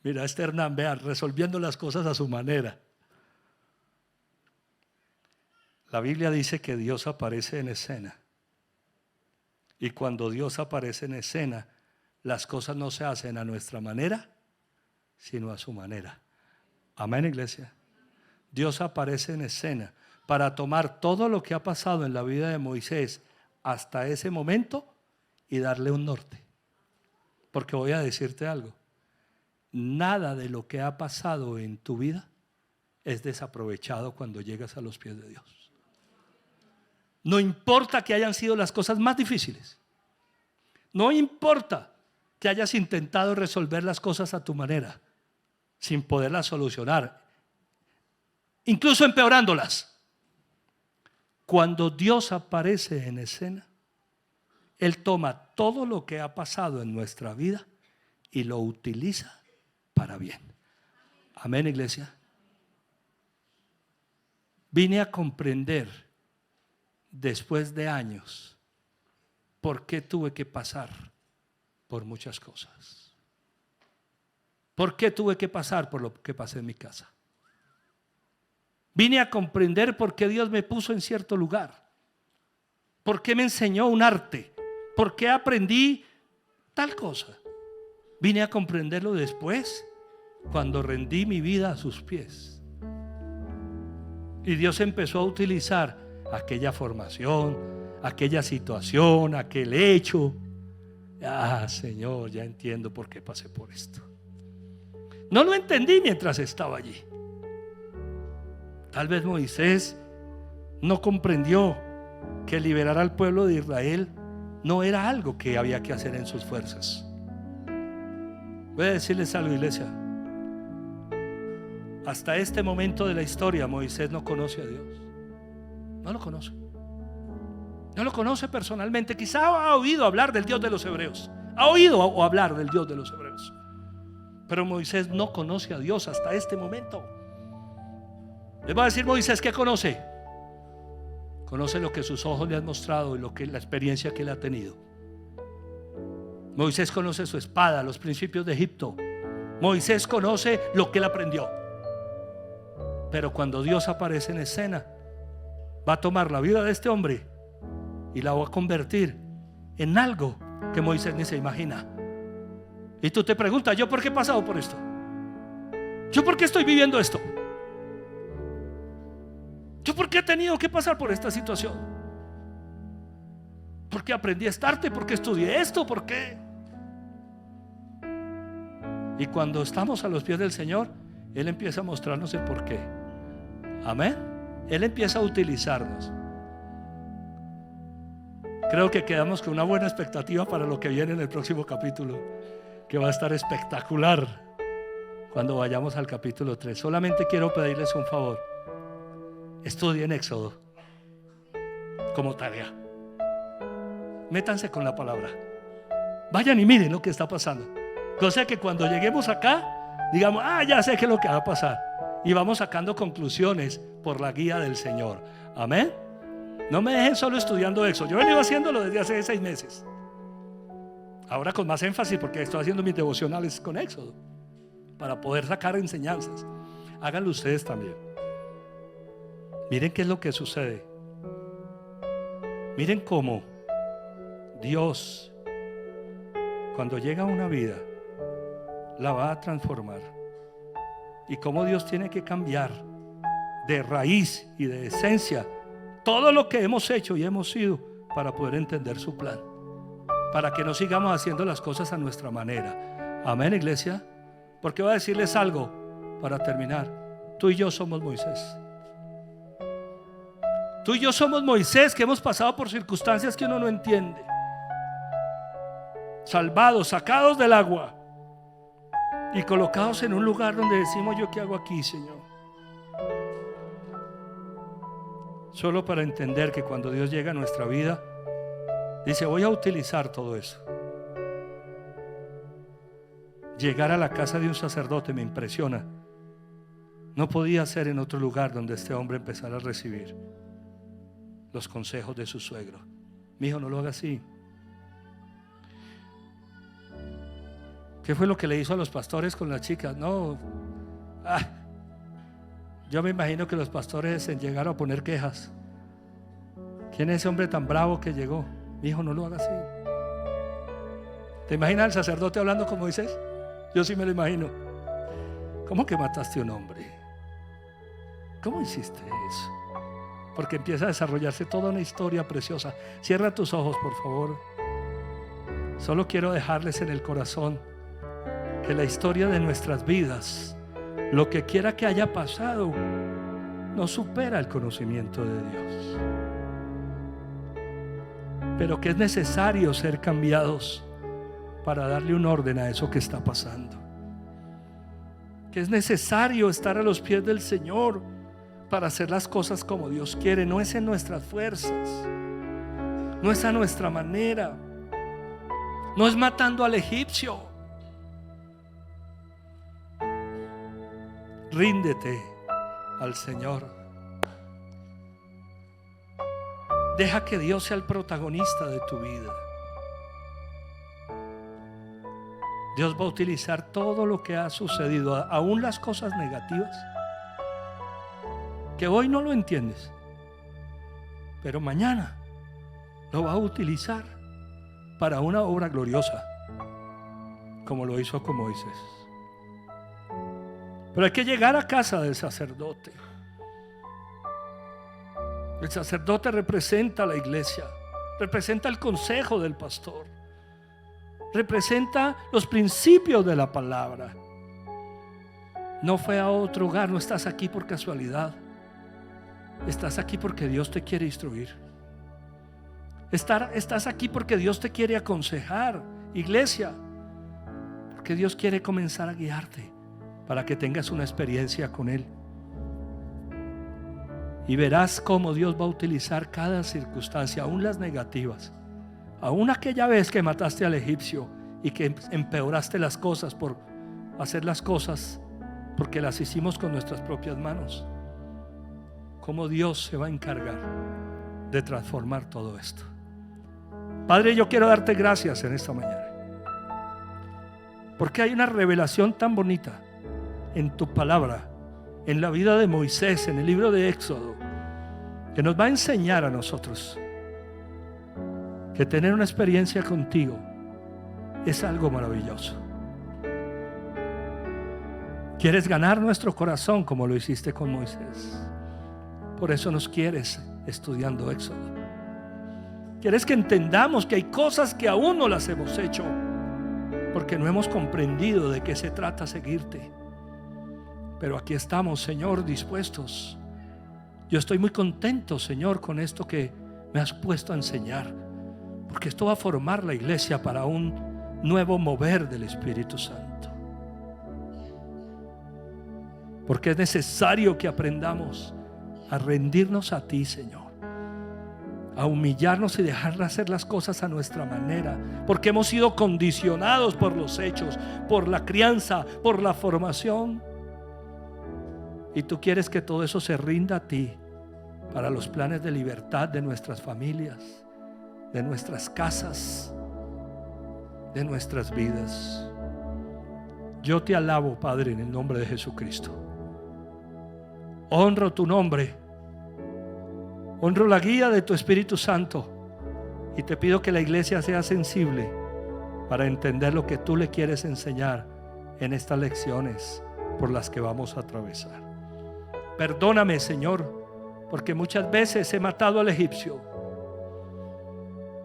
Mira Hernán, vean, resolviendo las cosas a su manera. La Biblia dice que Dios aparece en escena. Y cuando Dios aparece en escena, las cosas no se hacen a nuestra manera, sino a su manera. Amén, iglesia. Dios aparece en escena para tomar todo lo que ha pasado en la vida de Moisés hasta ese momento y darle un norte. Porque voy a decirte algo. Nada de lo que ha pasado en tu vida es desaprovechado cuando llegas a los pies de Dios. No importa que hayan sido las cosas más difíciles. No importa que hayas intentado resolver las cosas a tu manera, sin poderlas solucionar, incluso empeorándolas. Cuando Dios aparece en escena, Él toma todo lo que ha pasado en nuestra vida y lo utiliza para bien. Amén, iglesia. Vine a comprender después de años por qué tuve que pasar por muchas cosas. ¿Por qué tuve que pasar por lo que pasé en mi casa? Vine a comprender por qué Dios me puso en cierto lugar. ¿Por qué me enseñó un arte? ¿Por qué aprendí tal cosa? Vine a comprenderlo después, cuando rendí mi vida a sus pies. Y Dios empezó a utilizar aquella formación, aquella situación, aquel hecho. Señor, ya entiendo por qué pasé por esto. No lo entendí mientras estaba allí. Tal vez Moisés no comprendió que liberar al pueblo de Israel no era algo que había que hacer en sus fuerzas. Voy a decirles algo, iglesia. Hasta este momento de la historia, Moisés no conoce a Dios. No lo conoce. No lo conoce personalmente. Quizá ha oído hablar del Dios de los hebreos. Ha oído hablar del Dios de los hebreos. Pero Moisés no conoce a Dios hasta este momento. Le va a decir Moisés que conoce. Conoce lo que sus ojos le han mostrado y la experiencia que él ha tenido. Moisés conoce su espada, los principios de Egipto. Moisés conoce lo que él aprendió. Pero cuando Dios aparece en escena, va a tomar la vida de este hombre y la va a convertir en algo que Moisés ni se imagina. Y tú te preguntas, ¿yo por qué he pasado por esto? ¿Yo por qué estoy viviendo esto? ¿Yo por qué he tenido que pasar por esta situación? ¿Por qué aprendí esta arte? ¿Por qué estudié esto? ¿Por qué? Y cuando estamos a los pies del Señor, Él empieza a mostrarnos el por qué. Amén. Él empieza a utilizarnos. Creo que quedamos con una buena expectativa para lo que viene en el próximo capítulo, que va a estar espectacular cuando vayamos al capítulo 3. Solamente quiero pedirles un favor. Estudien Éxodo como tarea. Métanse con la palabra. Vayan y miren lo que está pasando. Cosa que cuando lleguemos acá, digamos, ya sé qué es lo que va a pasar. Y vamos sacando conclusiones por la guía del Señor. Amén. No me dejen solo estudiando Éxodo. Yo he venido haciéndolo desde hace 6 meses. Ahora con más énfasis porque estoy haciendo mis devocionales con Éxodo, para poder sacar enseñanzas. Háganlo ustedes también. Miren qué es lo que sucede. Miren cómo Dios, cuando llega a una vida, la va a transformar. Y cómo Dios tiene que cambiar de raíz y de esencia todo lo que hemos hecho y hemos sido para poder entender su plan, para que no sigamos haciendo las cosas a nuestra manera. Amén, iglesia. Porque voy a decirles algo para terminar. Tú y yo somos Moisés. Tú y yo somos Moisés, que hemos pasado por circunstancias que uno no entiende. Salvados, sacados del agua y colocados en un lugar donde decimos, ¿yo qué hago aquí, Señor? Solo para entender que cuando Dios llega a nuestra vida, dice, voy a utilizar todo eso. Llegar a la casa de un sacerdote me impresiona. No podía ser en otro lugar donde este hombre empezara a recibir los consejos de su suegro. Mi hijo, no lo haga así. ¿Qué fue lo que le hizo a los pastores con las chicas? No. Yo me imagino que los pastores llegaron a poner quejas. ¿Quién es ese hombre tan bravo que llegó? Mi hijo, no lo haga así. ¿Te imaginas al sacerdote hablando con Moisés? Yo sí me lo imagino. ¿Cómo que mataste a un hombre? ¿Cómo hiciste eso? Porque empieza a desarrollarse toda una historia preciosa. Cierra tus ojos, por favor. Solo quiero dejarles en el corazón que la historia de nuestras vidas, lo que quiera que haya pasado, no supera el conocimiento de Dios, pero que es necesario ser cambiados para darle un orden a eso que está pasando, que es necesario estar a los pies del Señor para hacer las cosas como Dios quiere. No es en nuestras fuerzas, no es a nuestra manera, no es matando al egipcio. Ríndete al Señor. Deja que Dios sea el protagonista de tu vida. Dios va a utilizar todo lo que ha sucedido, aún las cosas negativas, que hoy no lo entiendes, pero mañana lo va a utilizar para una obra gloriosa, como lo hizo con Moisés. Pero hay que llegar a casa del sacerdote. El sacerdote representa a la iglesia, representa el consejo del pastor, representa los principios de la palabra. No fue a otro hogar, no estás aquí por casualidad. Estás aquí porque Dios te quiere instruir. Estás aquí porque Dios te quiere aconsejar, iglesia, porque Dios quiere comenzar a guiarte para que tengas una experiencia con Él. Y verás cómo Dios va a utilizar cada circunstancia, aún las negativas. Aún aquella vez que mataste al egipcio y que empeoraste las cosas por hacer las cosas porque las hicimos con nuestras propias manos. Cómo Dios se va a encargar de transformar todo esto. Padre, yo quiero darte gracias en esta mañana, porque hay una revelación tan bonita en tu palabra, en la vida de Moisés, en el libro de Éxodo, que nos va a enseñar a nosotros que tener una experiencia contigo es algo maravilloso. Quieres ganar nuestro corazón como lo hiciste con Moisés. Por eso nos quieres estudiando Éxodo. Quieres que entendamos que hay cosas que aún no las hemos hecho porque no hemos comprendido de qué se trata seguirte. Pero aquí estamos, Señor, dispuestos. Yo estoy muy contento, Señor, con esto que me has puesto a enseñar, porque esto va a formar la iglesia para un nuevo mover del Espíritu Santo. Porque es necesario que aprendamos a rendirnos a ti, Señor, a humillarnos y dejar de hacer las cosas a nuestra manera, porque hemos sido condicionados por los hechos, por la crianza, por la formación. Y tú quieres que todo eso se rinda a ti para los planes de libertad de nuestras familias, de nuestras casas, de nuestras vidas. Yo te alabo, Padre, en el nombre de Jesucristo. Honro tu nombre, honro la guía de tu Espíritu Santo, y te pido que la iglesia sea sensible para entender lo que tú le quieres enseñar en estas lecciones por las que vamos a atravesar. Perdóname, Señor, porque muchas veces he matado al egipcio.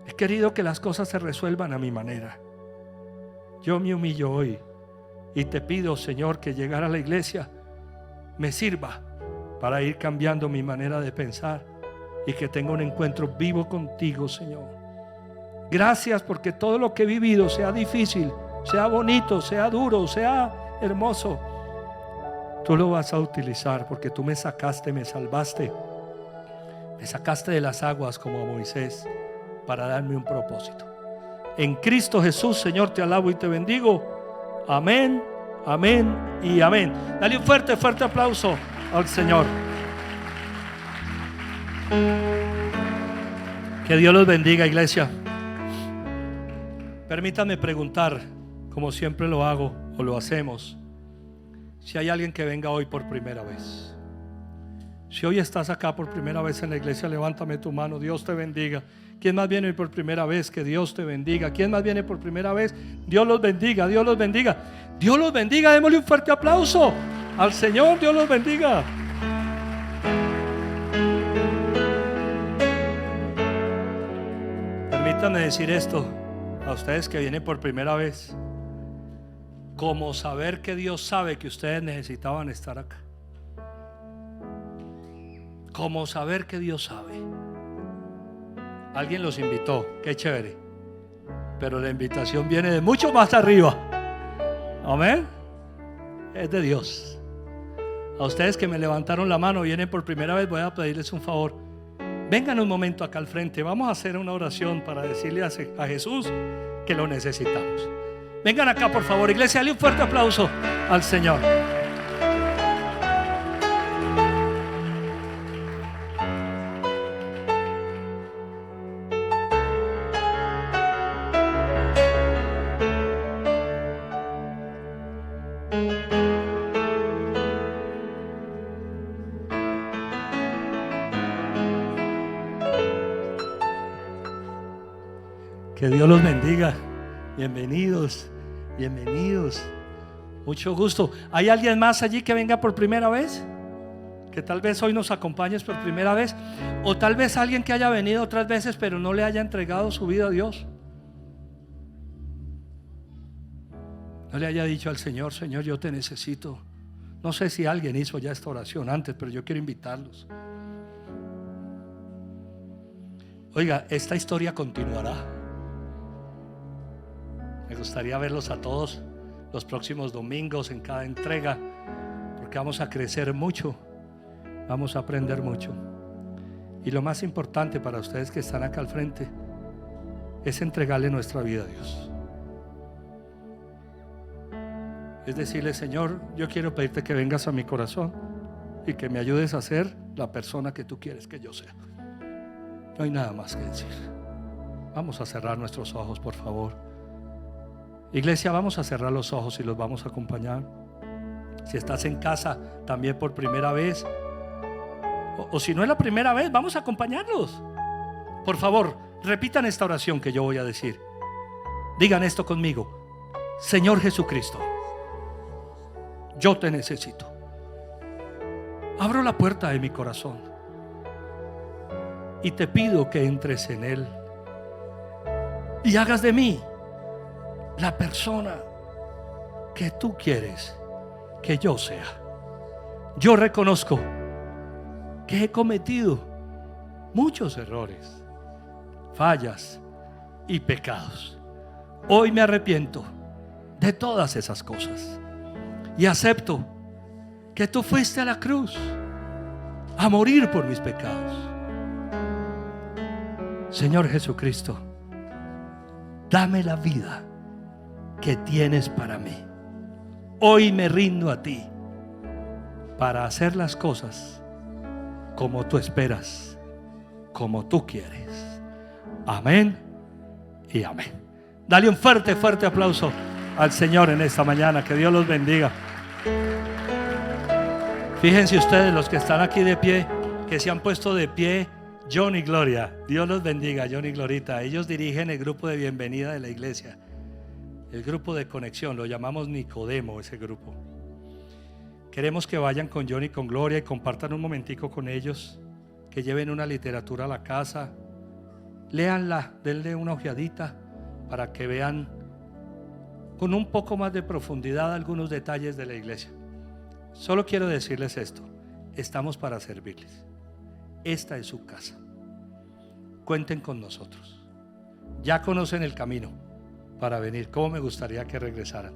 He querido que las cosas se resuelvan a mi manera. Yo me humillo hoy y te pido, Señor, que llegar a la iglesia me sirva para ir cambiando mi manera de pensar y que tenga un encuentro vivo contigo, Señor. Gracias porque todo lo que he vivido, sea difícil, sea bonito, sea duro, sea hermoso, tú lo vas a utilizar, porque tú me sacaste, me salvaste, me sacaste de las aguas como a Moisés para darme un propósito. En Cristo Jesús, Señor, te alabo y te bendigo. Amén, amén y amén. Dale un fuerte aplauso al Señor. Que Dios los bendiga, iglesia. Permítanme preguntar, como siempre lo hago o lo hacemos, si hay alguien que venga hoy por primera vez. Si hoy estás acá por primera vez en la iglesia, levántame tu mano. Dios te bendiga. ¿Quién más viene hoy por primera vez? Que Dios te bendiga. ¿Quién más viene por primera vez? Dios los bendiga, Dios los bendiga. Dios los bendiga. Démosle un fuerte aplauso al Señor. Dios los bendiga. Permítanme decir esto a ustedes que vienen por primera vez. Como saber que Dios sabe que ustedes necesitaban estar acá. Como saber que Dios sabe. Alguien los invitó, qué chévere, pero la invitación viene de mucho más arriba. Amén. Es de Dios. A ustedes que me levantaron la mano, vienen por primera vez, voy a pedirles un favor. Vengan un momento acá al frente. Vamos a hacer una oración para decirle a Jesús que lo necesitamos. Vengan acá, por favor, iglesia. Dale un fuerte aplauso al Señor. Que Dios los bendiga. Bienvenidos, bienvenidos. Mucho gusto. ¿Hay alguien más allí que venga por primera vez? Que tal vez hoy nos acompañes por primera vez. O tal vez alguien que haya venido otras veces pero no le haya entregado su vida a Dios. No le haya dicho al Señor: Señor, yo te necesito. No sé si alguien hizo ya esta oración antes, pero yo quiero invitarlos. Oiga, esta historia continuará. Me gustaría verlos a todos los próximos domingos en cada entrega, porque vamos a crecer mucho, vamos a aprender mucho. Y lo más importante para ustedes que están acá al frente es entregarle nuestra vida a Dios. Es decirle: Señor, yo quiero pedirte que vengas a mi corazón y que me ayudes a ser la persona que tú quieres que yo sea. No hay nada más que decir. Vamos a cerrar nuestros ojos, por favor. Iglesia, vamos a cerrar los ojos y los vamos a acompañar. Si estás en casa también por primera vez, o si no es la primera vez, vamos a acompañarlos. Por favor, repitan esta oración que yo voy a decir. Digan esto conmigo: Señor Jesucristo, yo te necesito. Abro la puerta de mi corazón y te pido que entres en él y hagas de mí la persona que tú quieres que yo sea. Yo reconozco que he cometido muchos errores, fallas y pecados. Hoy me arrepiento de todas esas cosas y acepto que tú fuiste a la cruz a morir por mis pecados. Señor Jesucristo, dame la vida que tienes para mí. Hoy me rindo a ti para hacer las cosas como tú esperas, como tú quieres. Amén y amén. Dale un fuerte aplauso al Señor en esta mañana. Que Dios los bendiga. Fíjense ustedes, los que están aquí de pie, que se han puesto de pie. John y Gloria, Dios los bendiga. John y Glorita, ellos dirigen el grupo de bienvenida de la iglesia, el grupo de conexión, lo llamamos Nicodemo, ese grupo. Queremos que vayan con John y con Gloria y compartan un momentico con ellos, que lleven una literatura a la casa, léanla, denle una ojeadita para que vean con un poco más de profundidad algunos detalles de la iglesia. Solo quiero decirles esto: estamos para servirles. Esta es su casa. Cuenten con nosotros. Ya conocen el camino para venir. Cómo me gustaría que regresaran.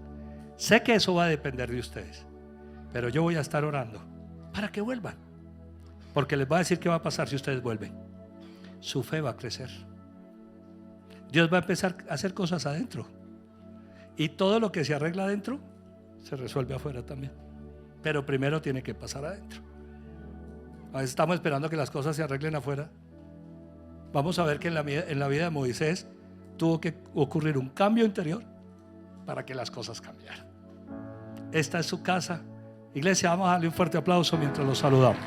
Sé que eso va a depender de ustedes, pero yo voy a estar orando para que vuelvan, porque les voy a decir qué va a pasar si ustedes vuelven. Su fe va a crecer. Dios va a empezar a hacer cosas adentro, y todo lo que se arregla adentro se resuelve afuera también, pero primero tiene que pasar adentro. A veces estamos esperando que las cosas se arreglen afuera. Vamos a ver que en la vida de Moisés tuvo que ocurrir un cambio interior para que las cosas cambiaran. Esta es su casa. Iglesia, vamos a darle un fuerte aplauso mientras los saludamos.